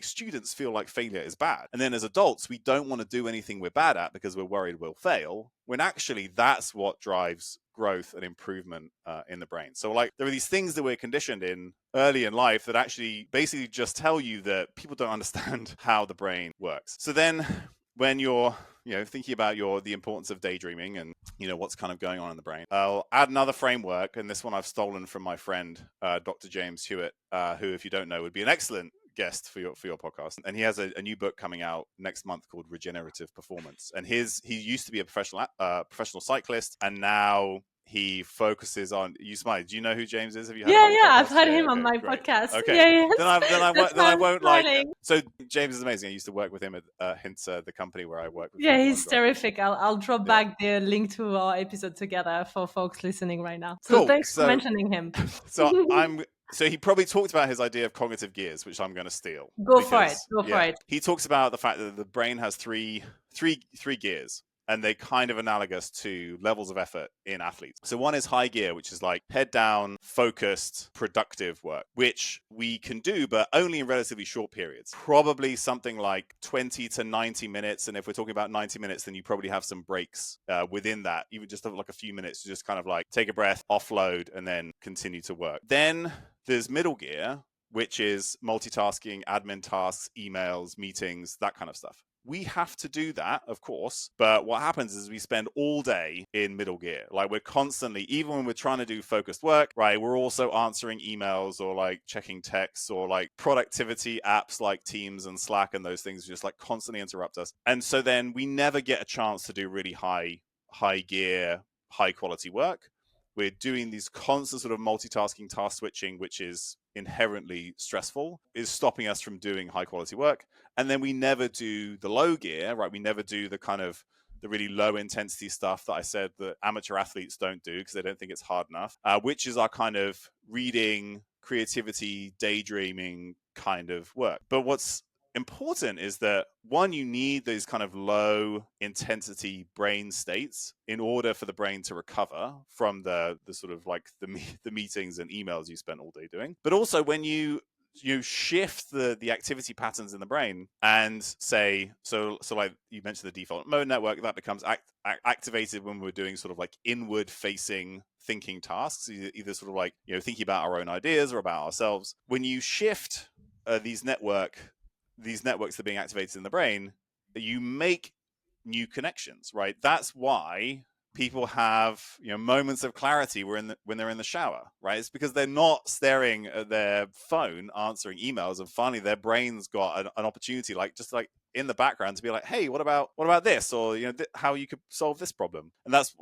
students feel like failure is bad. And then as adults, we don't want to do anything we're bad at because we're worried we'll fail, when actually that's what drives growth and improvement in the brain. So like, there are these things that we're conditioned in early in life that actually basically just tell you that people don't understand how the brain works. So then when you're, you know, thinking about the importance of daydreaming and, you know, what's kind of going on in the brain, I'll add another framework, and this one I've stolen from my friend Dr. James Hewitt, who, if you don't know, would be an excellent guest for your podcast. And he has a new book coming out next month called Regenerative Performance. And he used to be a professional cyclist, and now he focuses on, you smile. Do you know who James is? Have you had him on the podcast? I've had him okay, on my great. podcast. Okay. Yes. Then I won't smiling. like. So James is amazing. I used to work with him at Hints, the company where I work with. Yeah, he's terrific. I'll drop back the link to our episode together for folks listening right now. So cool. Thanks for mentioning him. So he probably talked about his idea of cognitive gears, which I'm going to steal. Go for it. He talks about the fact that the brain has three gears, and they kind of analogous to levels of effort in athletes. So one is high gear, which is like head down, focused, productive work, which we can do, but only in relatively short periods. Probably something like 20 to 90 minutes. And if we're talking about 90 minutes, then you probably have some breaks within that, even just like a few minutes to just kind of like take a breath, offload, and then continue to work. Then there's middle gear, which is multitasking, admin tasks, emails, meetings, that kind of stuff. We have to do that, of course, but what happens is we spend all day in middle gear. Like, we're constantly, even when we're trying to do focused work, right, we're also answering emails or like checking texts, or like productivity apps like Teams and Slack and those things just like constantly interrupt us. And so then we never get a chance to do really high gear, high quality work. We're doing these constant sort of multitasking, task switching, which is inherently stressful, is stopping us from doing high quality work. And then we never do the low gear, right? We never do the kind of the really low intensity stuff that I said that amateur athletes don't do because they don't think it's hard enough, which is our kind of reading, creativity, daydreaming kind of work. But what's important is that, one, you need those kind of low intensity brain states in order for the brain to recover from the sort of like the meetings and emails you spent all day doing. But also when you shift the activity patterns in the brain and say, so like you mentioned the default mode network, that becomes activated when we're doing sort of like inward facing thinking tasks, either sort of like, you know, thinking about our own ideas or about ourselves. When you shift these networks that are being activated in the brain, you make new connections, right? That's why people have, you know, moments of clarity when they're in the shower, right? It's because they're not staring at their phone answering emails, and finally their brain's got an opportunity, like just like in the background, to be like, hey, what about this, or you know, how you could solve this problem. And that's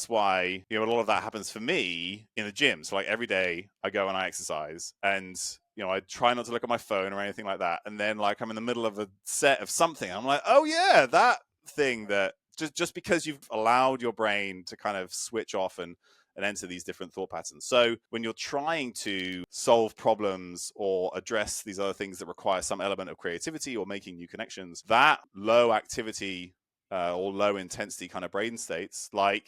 why, you know, a lot of that happens for me in the gym. So like every day I go and I exercise, and you know, I try not to look at my phone or anything like that. And then like I'm in the middle of a set of something, I'm like, oh yeah, that thing that just because you've allowed your brain to kind of switch off and and enter these different thought patterns. So when you're trying to solve problems or address these other things that require some element of creativity or making new connections, that low activity or low intensity kind of brain states, like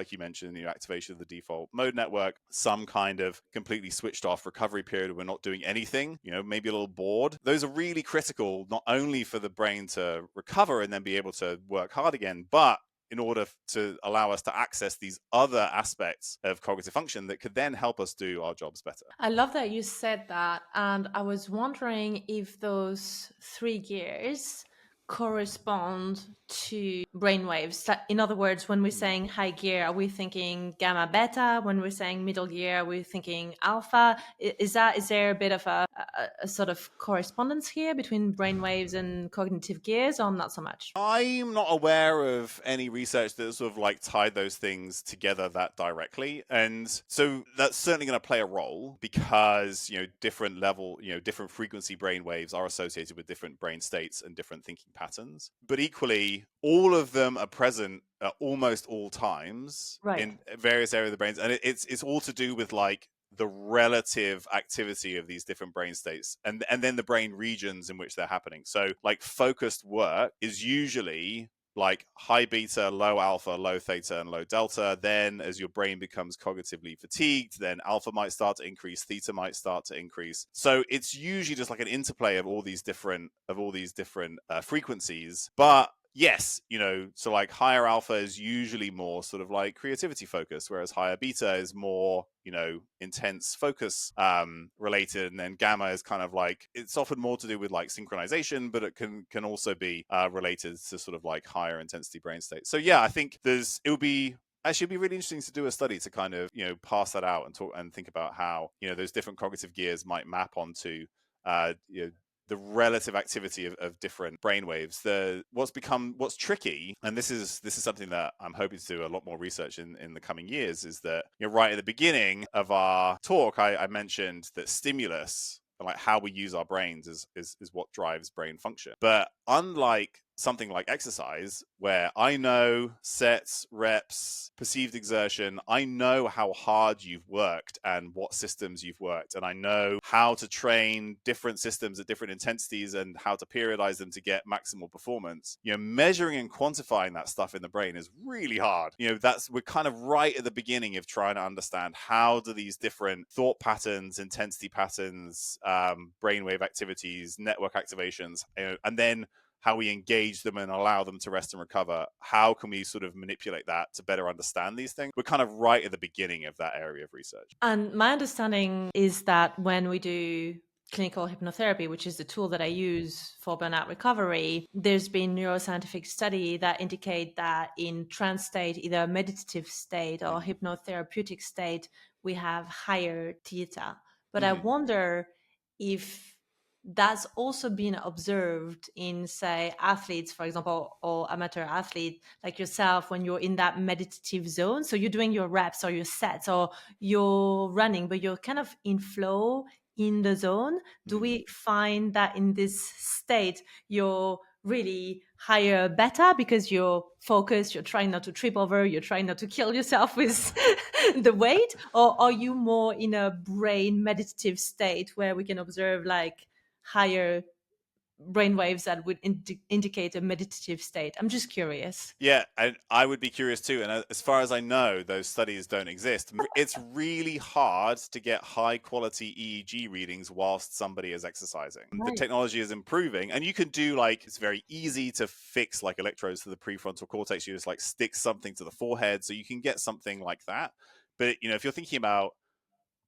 you mentioned, activation of the default mode network, some kind of completely switched off recovery period where we're not doing anything, maybe a little bored. Those are really critical, not only for the brain to recover and then be able to work hard again, but in order to allow us to access these other aspects of cognitive function that could then help us do our jobs better. I love that you said that. And I was wondering if those 3 gears correspond to brainwaves. In other words, when we're saying high gear, are we thinking gamma beta? When we're saying middle gear, are we thinking alpha? Is there a bit of a sort of correspondence here between brainwaves and cognitive gears, or not so much? I'm not aware of any research that sort of tied those things together that directly. And so that's certainly going to play a role because, different different frequency brain waves are associated with different brain states and different thinking patterns. But equally, all of them are present at almost all times in various areas of the brains. And it's all to do with the relative activity of these different brain states and then the brain regions in which they're happening. So focused work is usually high beta, low alpha, low theta, and low delta. Then as your brain becomes cognitively fatigued, then alpha might start to increase, theta might start to increase. So it's usually just an interplay of all these different frequencies. But yes, so higher alpha is usually more sort of creativity focused, whereas higher beta is more, intense focus related. And then gamma is kind of it's often more to do with synchronization, but it can also be related to sort of higher intensity brain states. So yeah, I think it'd be really interesting to do a study to kind of, pass that out and talk and think about how, those different cognitive gears might map onto, the relative activity of different brainwaves. What's tricky, and this is something that I'm hoping to do a lot more research in the coming years, is that right at the beginning of our talk, I mentioned that stimulus, how we use our brains, is what drives brain function. But unlike something like exercise, where I know sets, reps, perceived exertion, I know how hard you've worked and what systems you've worked, and I know how to train different systems at different intensities and how to periodize them to get maximal performance. Measuring and quantifying that stuff in the brain is really hard. We're kind of right at the beginning of trying to understand how do these different thought patterns, intensity patterns, brainwave activities, network activations, and then how we engage them and allow them to rest and recover. How can we sort of manipulate that to better understand these things? We're kind of right at the beginning of that area of research. And my understanding is that when we do clinical hypnotherapy, which is the tool that I use for burnout recovery, there's been neuroscientific study that indicate that in trance state, either meditative state or hypnotherapeutic state, we have higher theta. But I wonder if that's also been observed in, say, athletes, for example, or amateur athlete like yourself, when you're in that meditative zone. So you're doing your reps or your sets or you're running, but you're kind of in flow in the zone. Do we find that in this state, you're really higher beta because you're focused, you're trying not to trip over, you're trying not to kill yourself with the weight? Or are you more in a brain meditative state where we can observe higher brainwaves that would indicate a meditative state? I'm just curious. Yeah, and I would be curious too. And as far as I know, those studies don't exist. It's really hard to get high quality EEG readings whilst somebody is exercising. The technology is improving, and you can do it's very easy to fix electrodes to the prefrontal cortex. You just stick something to the forehead, so you can get something like that. But if you're thinking about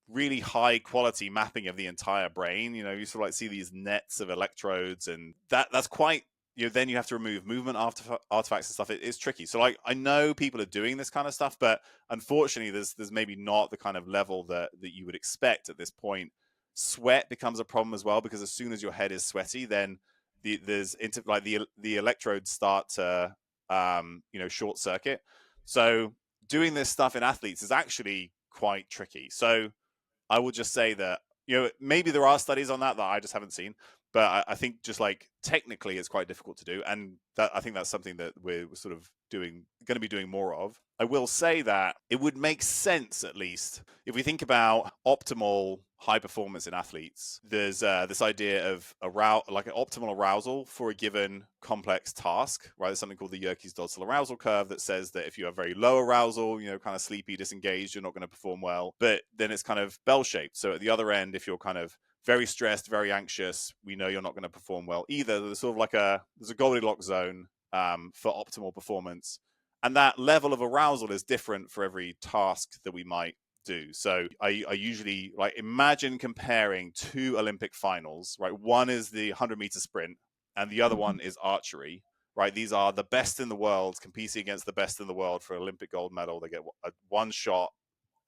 really high quality mapping of the entire brain, you sort of see these nets of electrodes, and that's quite, then you have to remove movement artifacts and stuff. It's tricky. So I know people are doing this kind of stuff, but unfortunately there's maybe not the kind of level that you would expect at this point. Sweat becomes a problem as well, because as soon as your head is sweaty, then the electrodes start to short circuit. So doing this stuff in athletes is actually quite tricky. So I will just say that, maybe there are studies on that I just haven't seen, But I think just like technically it's quite difficult to do. And I think that's something that we're sort of going to be doing more of. I will say that it would make sense, at least, if we think about optimal high performance in athletes. There's this idea of like an optimal arousal for a given complex task, right? There's something called the Yerkes-Dodson arousal curve that says that if you have very low arousal, kind of sleepy, disengaged, you're not going to perform well. But then it's kind of bell-shaped. So at the other end, if you're kind of very stressed, very anxious, we know you're not going to perform well either. There's sort of like there's a Goldilocks zone for optimal performance. And that level of arousal is different for every task that we might do. So I usually imagine comparing two Olympic finals, right? One is the 100-meter sprint and the other one is archery, right? These are the best in the world competing against the best in the world for Olympic gold medal. They get one shot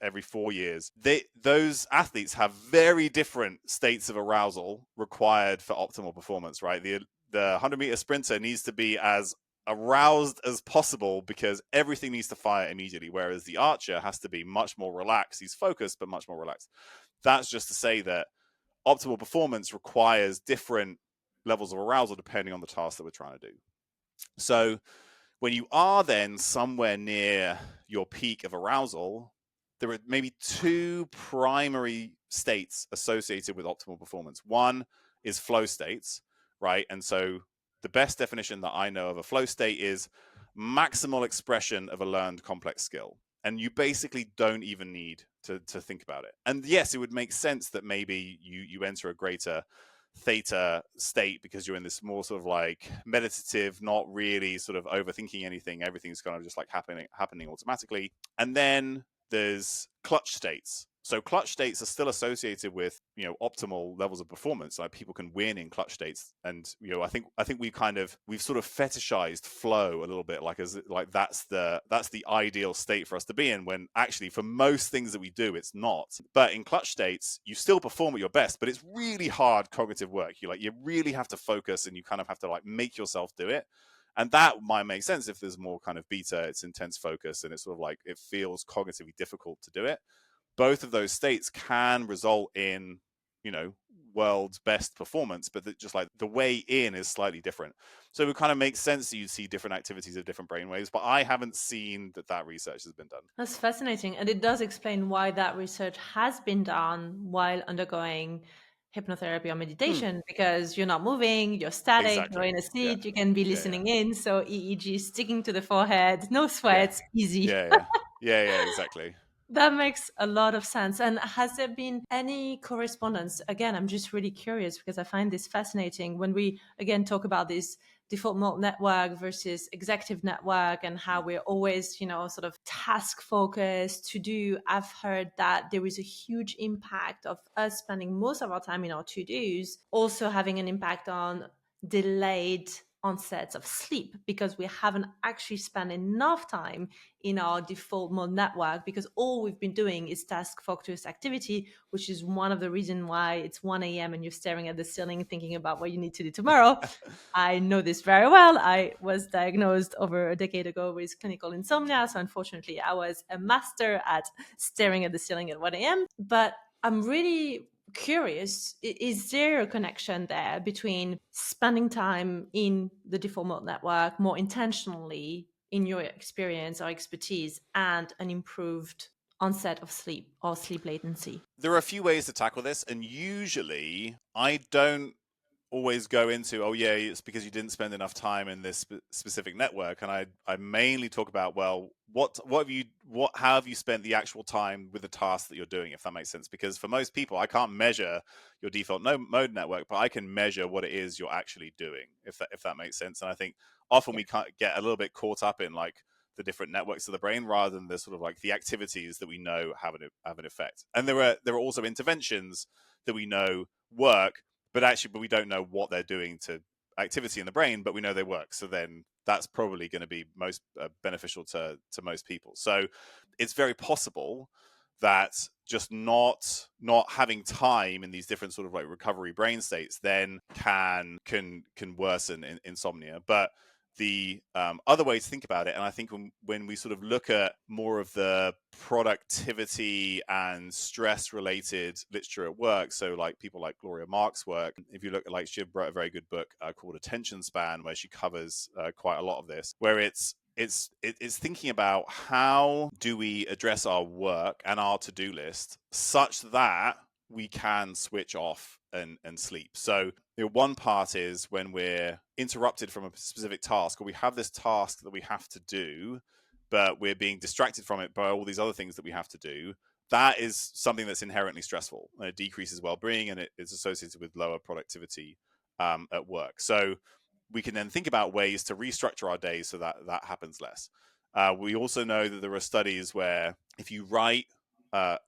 every 4 years. Those athletes have very different states of arousal required for optimal performance, right? The 100-meter sprinter needs to be as aroused as possible because everything needs to fire immediately, whereas the archer has to be much more relaxed. He's focused, but much more relaxed. That's just to say that optimal performance requires different levels of arousal depending on the task that we're trying to do. So when you are then somewhere near your peak of arousal, there are maybe two primary states associated with optimal performance. One is flow states, right? And so the best definition that I know of a flow state is maximal expression of a learned complex skill. And you basically don't even need to think about it. And yes, it would make sense that maybe you enter a greater theta state because you're in this more sort of like meditative, not really sort of overthinking anything. Everything's kind of just like happening automatically. And then there's clutch states. So clutch states are still associated with optimal levels of performance. Like people can win in clutch states, and I think we've sort of fetishized flow a little bit, like that's the ideal state for us to be in. When actually for most things that we do, it's not. But in clutch states, you still perform at your best, but it's really hard cognitive work. You really have to focus, and you kind of have to make yourself do it. And that might make sense if there's more kind of beta, it's intense focus, and it's sort of like it feels cognitively difficult to do it. Both of those states can result in, world's best performance, but just like the way in is slightly different. So it kind of makes sense that you see different activities of different brainwaves, but I haven't seen that research has been done. That's fascinating. And it does explain why that research has been done while undergoing hypnotherapy or meditation, because you're not moving, you're static, Exactly. you're in a seat, you can be listening in. So EEG sticking to the forehead, no sweats, easy. Yeah, exactly. That makes a lot of sense. And has there been any correspondence? Again, I'm just really curious because I find this fascinating when we, again, talk about this default mode network versus executive network and how we're always, sort of task focused to do. I've heard that there is a huge impact of us spending most of our time in our to-dos, also having an impact on delayed onsets of sleep because we haven't actually spent enough time in our default mode network because all we've been doing is task focused activity, which is one of the reasons why it's 1 a.m. and you're staring at the ceiling thinking about what you need to do tomorrow. I know this very well. I was diagnosed over a decade ago with clinical insomnia. So unfortunately, I was a master at staring at the ceiling at 1 a.m. But I'm really curious, is there a connection there between spending time in the default mode network more intentionally in your experience or expertise and an improved onset of sleep or sleep latency? There are a few ways to tackle this, and usually I don't always go into, oh yeah, it's because you didn't spend enough time in this specific network. And I mainly talk about, well, how have you spent the actual time with the task that you're doing, if that makes sense? Because for most people, I can't measure your default mode network, but I can measure what it is you're actually doing, if that makes sense. And I think often we can't get a little bit caught up in the different networks of the brain rather than the sort of the activities that we know have an effect. And there are also interventions that we know work, but we don't know what they're doing to activity in the brain, but we know they work. So then that's probably going to be most beneficial to most people. So it's very possible that just not having time in these different sort of recovery brain states then can worsen insomnia. But the other way to think about it, and I think when we sort of look at more of the productivity and stress related literature at work, so like people like Gloria Mark's work, if you look at, like, she wrote a very good book called Attention Span, where she covers quite a lot of this, where it's thinking about how do we address our work and our to-do list such that we can switch off and sleep. So one part is when we're interrupted from a specific task, or we have this task that we have to do, but we're being distracted from it by all these other things that we have to do. That is something that's inherently stressful, and it decreases well-being, and it is associated with lower productivity at work. So we can then think about ways to restructure our days so that that happens less. We also know that there are studies where if you write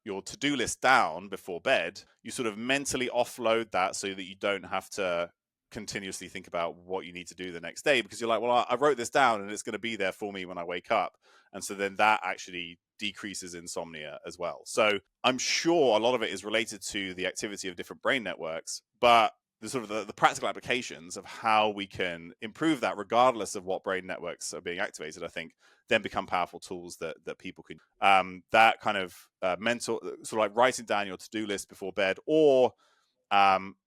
your to-do list down before bed, you sort of mentally offload that so that you don't have to continuously think about what you need to do the next day, because you're like, well, I wrote this down and it's going to be there for me when I wake up. And so then that actually decreases insomnia as well. So I'm sure a lot of it is related to the activity of different brain networks, but the sort of the practical applications of how we can improve that regardless of what brain networks are being activated, I think, then become powerful tools that people can that kind of mental, sort of like writing down your to-do list before bed, or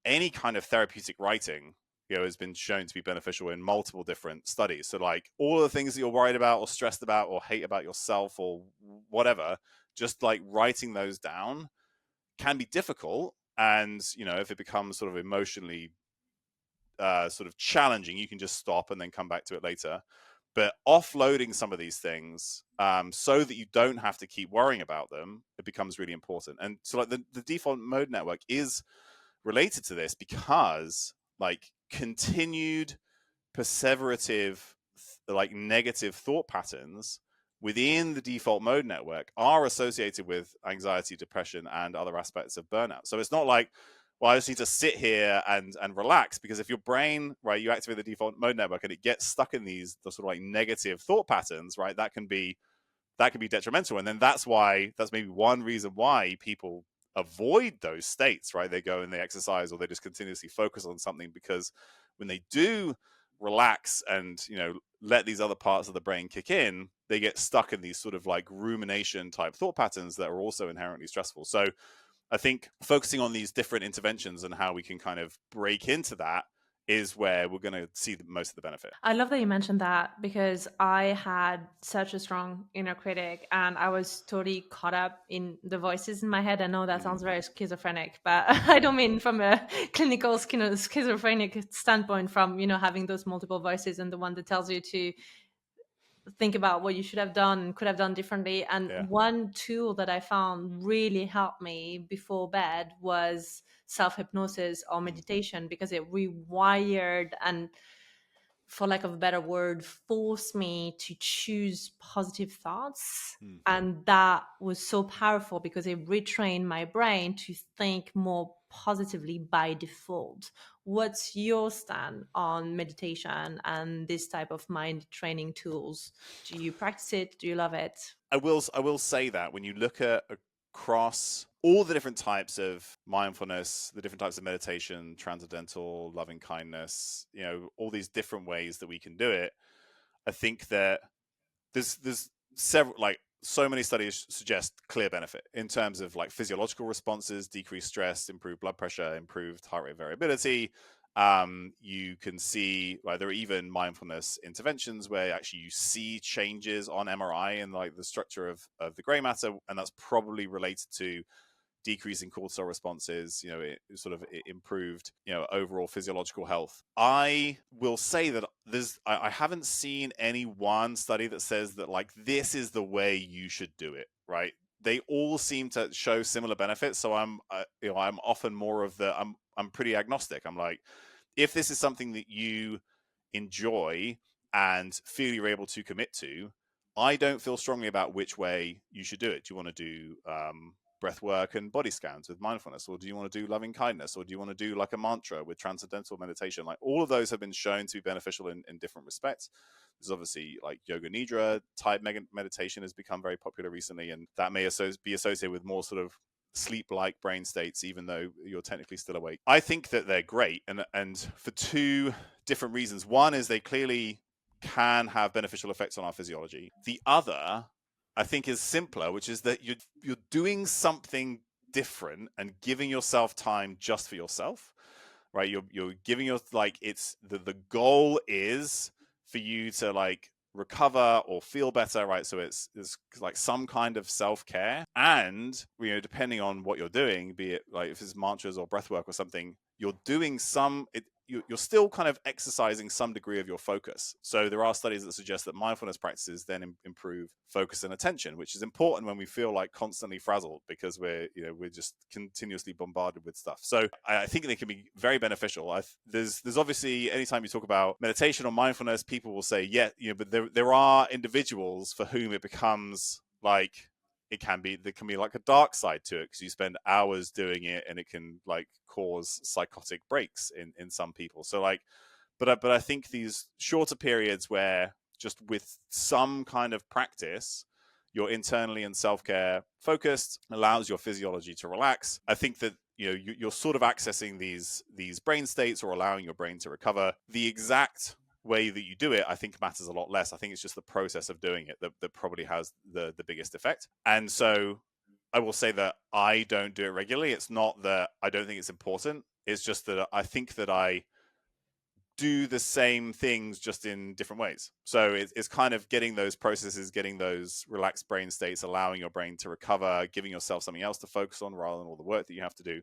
any kind of therapeutic writing, has been shown to be beneficial in multiple different studies. So like all of the things that you're worried about or stressed about or hate about yourself or whatever, just like writing those down can be difficult. And, if it becomes sort of emotionally sort of challenging, you can just stop and then come back to it later. But offloading some of these things so that you don't have to keep worrying about them, it becomes really important. And so like the default mode network is related to this, because like continued perseverative, like negative thought patterns within the default mode network are associated with anxiety, depression, and other aspects of burnout. So it's not like, well, I just need to sit here and relax, because if your brain, right, you activate the default mode network and it gets stuck in the sort of like negative thought patterns, right, that can be detrimental. And then that's maybe one reason why people avoid those states, right? They go and they exercise, or they just continuously focus on something, because when they do relax and let these other parts of the brain kick in, they get stuck in these sort of like rumination type thought patterns that are also inherently stressful. So I think focusing on these different interventions and how we can kind of break into that is where we're going to see most of the benefit. I love that you mentioned that, because I had such a strong inner critic and I was totally caught up in the voices in my head. I know that sounds very schizophrenic, but I don't mean from a clinical schizophrenic standpoint, from, having those multiple voices, and the one that tells you to think about what you should have done and could have done differently. And one tool that I found really helped me before bed was self-hypnosis or meditation, because it rewired and, for lack of a better word, forced me to choose positive thoughts. And that was so powerful, because it retrained my brain to think more positively by default. What's your stand on meditation and this type of mind training tools? Do you practice it? Do you love it? I will say that when you look at across all the different types of mindfulness, the different types of meditation, transcendental, loving kindness, all these different ways that we can do it, I think that there's several, like, so many studies suggest clear benefit in terms of like physiological responses, decreased stress, improved blood pressure, improved heart rate variability. You can see, there are even mindfulness interventions where actually you see changes on MRI in like the structure of the gray matter, and that's probably related to decreasing cortisol responses. It sort of improved overall physiological health. I will say that I haven't seen any one study that says that like this is the way you should do it, right? They all seem to show similar benefits. So I'm often more of the I'm pretty agnostic. I'm like, if this is something that you enjoy and feel you're able to commit to, I don't feel strongly about which way you should do it. Do you want to do breath work and body scans with mindfulness, or do you want to do loving kindness, or do you want to do like a mantra with transcendental meditation? Like all of those have been shown to be beneficial in different respects. There's obviously like yoga nidra type meditation has become very popular recently, and that may be associated with more sort of sleep-like brain states, even though you're technically still awake. I think that they're great, and for two different reasons. One is they clearly can have beneficial effects on our physiology. The other, I think, is simpler, which is that you're doing something different and giving yourself time just for yourself, right? You're giving your, like, it's the goal is for you to like recover or feel better, right? So it's like some kind of self-care, and depending on what you're doing, be it like if it's mantras or breath work or something, you're doing you're still kind of exercising some degree of your focus. So there are studies that suggest that mindfulness practices then improve focus and attention, which is important when we feel like constantly frazzled because we're just continuously bombarded with stuff. So I think they can be very beneficial. There's obviously, anytime you talk about meditation or mindfulness, people will say, but there are individuals for whom it becomes like, there can be like a dark side to it because you spend hours doing it and it can like cause psychotic breaks in some people. So like, but I think these shorter periods where just with some kind of practice, you're internally and self-care focused, allows your physiology to relax. I think that you're sort of accessing these brain states or allowing your brain to recover. The exact way that you do it, I think, matters a lot less. I think it's just the process of doing it that probably has the biggest effect. And so I will say that I don't do it regularly. It's not that I don't think it's important. It's just that I think that I do the same things just in different ways. So it's kind of getting those processes, getting those relaxed brain states, allowing your brain to recover, giving yourself something else to focus on rather than all the work that you have to do.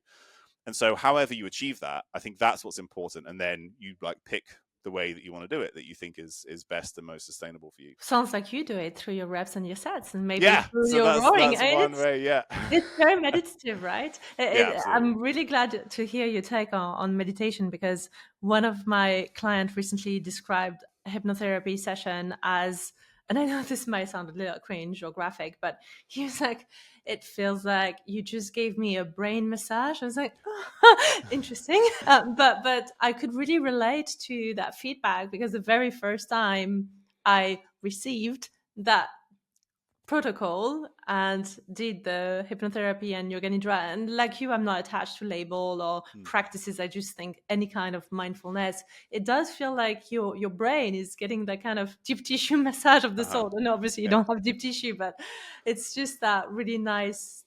And so however you achieve that, I think that's what's important. And then you like pick the way that you want to do it that you think is best and most sustainable for you. Sounds like you do it through your reps and your sets, and maybe Yeah, through so your roaring. that's one way. Yeah. It's very meditative, right? Yeah, absolutely. I'm really glad to hear your take on meditation, because one of my clients recently described a hypnotherapy session as, and I know this might sound a little cringe or graphic, but he was like, it feels like you just gave me a brain massage. I was like, oh, interesting. But I could really relate to that feedback, because the very first time I received that protocol and did the hypnotherapy and yoga nidra, and like you, I'm not attached to label or practices. I just think any kind of mindfulness, it does feel like your brain is getting that kind of deep tissue massage of the soul. And obviously you don't have deep tissue, but it's just that really nice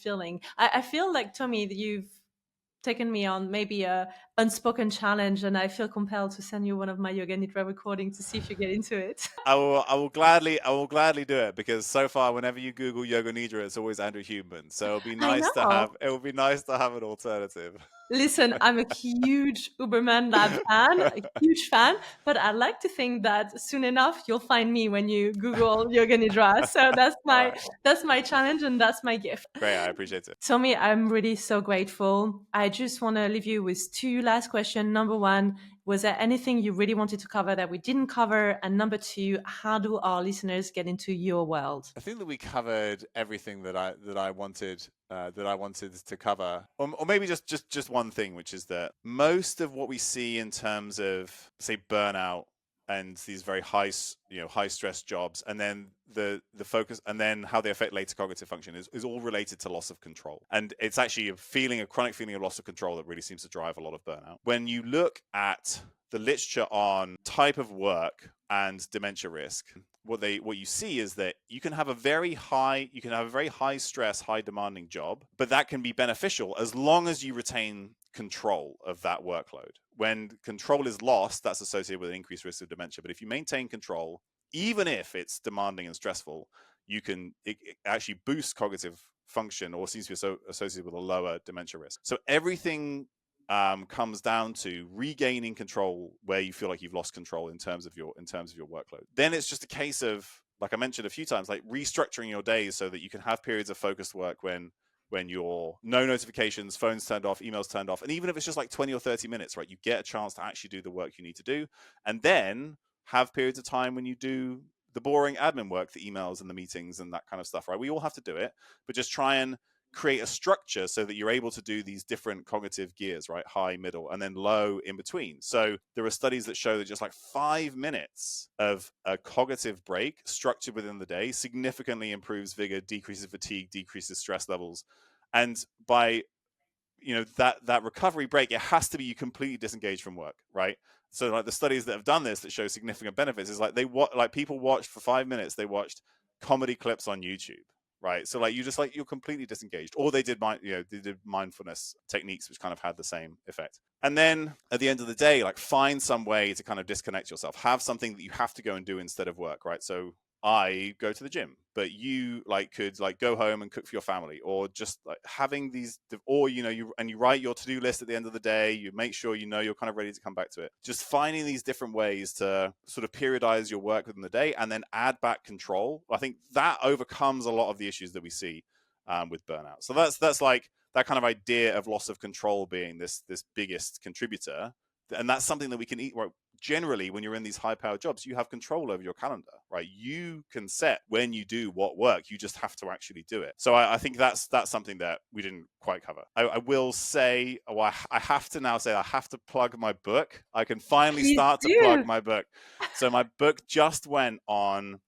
feeling. I feel like, Tommy, that you've taken me on maybe a unspoken challenge, and I feel compelled to send you one of my yoga nidra recordings to see if you get into it. I will gladly do it, because so far whenever you Google yoga nidra, it's always Andrew Huberman. So it'll be I nice to know. have an alternative. Listen, I'm a huge Uberman Lab fan, a huge fan, but I'd like to think that soon enough you'll find me when you Google yoga nidra. So that's my challenge, and that's my gift. Great, I appreciate it. Tommy, I'm really so grateful. I just want to leave you with two last questions. Number one, was there anything you really wanted to cover that we didn't cover? And number two, how do our listeners get into your world? I think that we covered everything that I wanted to cover, or maybe just one thing, which is that most of what we see in terms of, say, burnout and these very high stress jobs, and then the focus, and then how they affect later cognitive function is all related to loss of control. And it's actually a chronic feeling of loss of control that really seems to drive a lot of burnout. When you look at the literature on type of work and dementia risk, what you see is that you can have a very high stress, high demanding job, but that can be beneficial as long as you retain control of that workload. When control is lost, that's associated with an increased risk of dementia. But if you maintain control, even if it's demanding and stressful, it actually boosts cognitive function, or seems to be associated with a lower dementia risk. So everything comes down to regaining control where you feel like you've lost control in terms of your workload. Then it's just a case of, like I mentioned a few times, like restructuring your days so that you can have periods of focused work when you're no notifications, phones turned off, emails turned off. And even if it's just like 20 or 30 minutes, right, you get a chance to actually do the work you need to do. And then have periods of time when you do the boring admin work, the emails and the meetings and that kind of stuff, right? We all have to do it, but just try and create a structure so that you're able to do these different cognitive gears, right? High, middle, and then low in between. So there are studies that show that just like 5 minutes of a cognitive break structured within the day significantly improves vigor, decreases fatigue, decreases stress levels. And by that recovery break, it has to be you completely disengaged from work, right? So like the studies that have done this that show significant benefits is like people watched for 5 minutes, they watched comedy clips on YouTube, right? So like you're completely disengaged, or they did mindfulness techniques which kind of had the same effect. And then at the end of the day, like find some way to kind of disconnect yourself, have something that you have to go and do instead of work, right? So I go to the gym, but you could go home and cook for your family, or just like having these, or you write your to-do list at the end of the day. You make sure you're kind of ready to come back to it. Just finding these different ways to sort of periodize your work within the day, and then add back control. I think that overcomes a lot of the issues that we see with burnout. So that's like that kind of idea of loss of control being this biggest contributor, and that's something that we can eat. Right? Generally, when you're in these high-powered jobs, you have control over your calendar, right? You can set when you do what work. You just have to actually do it. So I think that's something that we didn't quite cover. I will say, I have to now say, I have to plug my book. I can finally Please start to do. plug my book. So my book just went on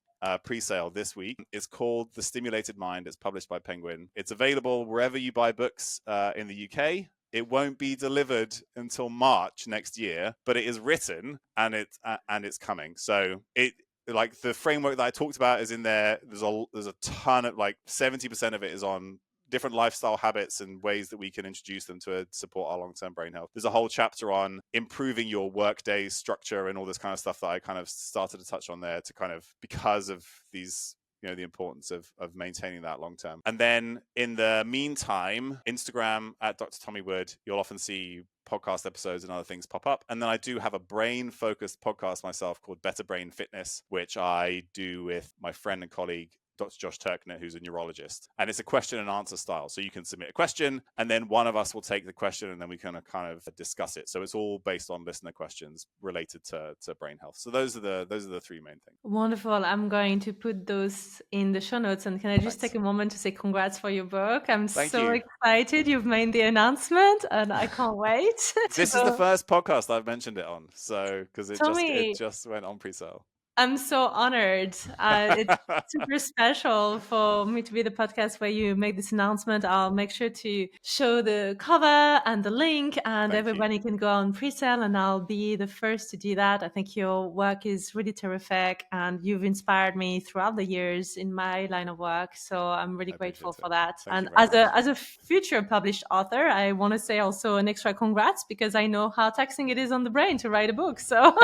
pre-sale this week. It's called The Stimulated Mind. It's published by Penguin. It's available wherever you buy books in the UK. It won't be delivered until March next year, but it is written and it's coming. So it, like the framework that I talked about is in there. There's a ton of, like 70% of it is on different lifestyle habits and ways that we can introduce them to support our long-term brain health. There's a whole chapter on improving your workday structure and all this kind of stuff that I kind of started to touch on there, to kind of, because of these, the importance of maintaining that long term. And then in the meantime, Instagram at Dr. Tommy Wood, you'll often see podcast episodes and other things pop up. And then I do have a brain focused podcast myself called Better Brain Fitness, which I do with my friend and colleague Dr. Josh Turknett, who's a neurologist. And it's a question and answer style. So you can submit a question, and then one of us will take the question, and then we can kind of discuss it. So it's all based on listener questions related to brain health. So those are the three main things. Wonderful. I'm going to put those in the show notes. And can I just take a moment to say congrats for your book? I'm so excited. You've made the announcement, and I can't wait. This is the first podcast I've mentioned it on. So, because it just went on pre-sale. I'm so honored. It's super special for me to be the podcast where you make this announcement. I'll make sure to show the cover and the link, and everybody can go on pre-sale, and I'll be the first to do that. I think your work is really terrific, and you've inspired me throughout the years in my line of work. So I'm really grateful for that. And as a future published author, I want to say also an extra congrats, because I know how taxing it is on the brain to write a book. So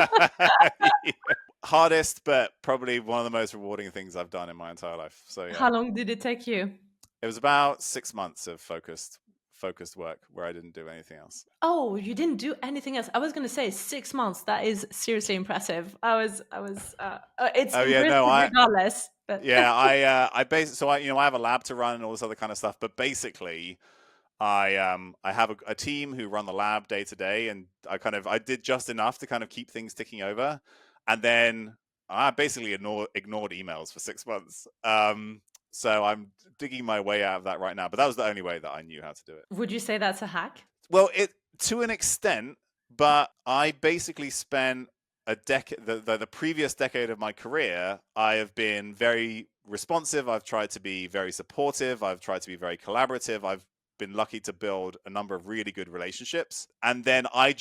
hardest, but probably one of the most rewarding things I've done in my entire life. So yeah. How long did it take you? It was about 6 months of focused work where I didn't do anything else. Oh, you didn't do anything else? I was going to say 6 months. That is seriously impressive. It's regardless. But yeah, I basically, so I have a lab to run and all this other kind of stuff, but basically I have a team who run the lab day to day, and I did just enough to kind of keep things ticking over. And then I basically ignored emails for 6 months. So I'm digging my way out of that right now. But that was the only way that I knew how to do it. Would you say that's a hack? Well, to an extent, but I basically spent a decade, the previous decade of my career, I have been very responsive. I've tried to be very supportive. I've tried to be very collaborative. I've been lucky to build a number of really good relationships. And then I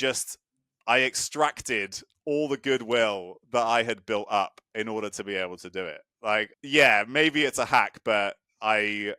extracted all the goodwill that I had built up in order to be able to do it. Like, yeah, maybe it's a hack, but I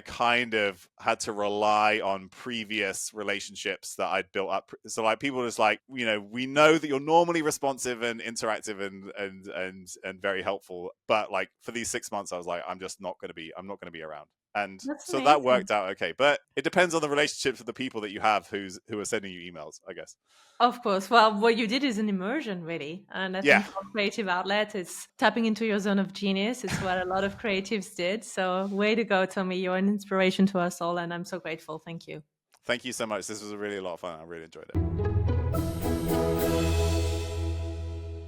kind of had to rely on previous relationships that I'd built up. So like people just like, we know that you're normally responsive and interactive and very helpful, but like for these 6 months, I was like, I'm not going to be around. And so that worked out okay. But it depends on the relationships with the people that you have who are sending you emails, I guess. Of course. Well, what you did is an immersion, really. And I think for creative outlet, it's tapping into your zone of genius. It's what a lot of creatives did. So way to go, Tommy. You're an inspiration to us all. And I'm so grateful. Thank you. Thank you so much. This was a lot of fun. I really enjoyed it.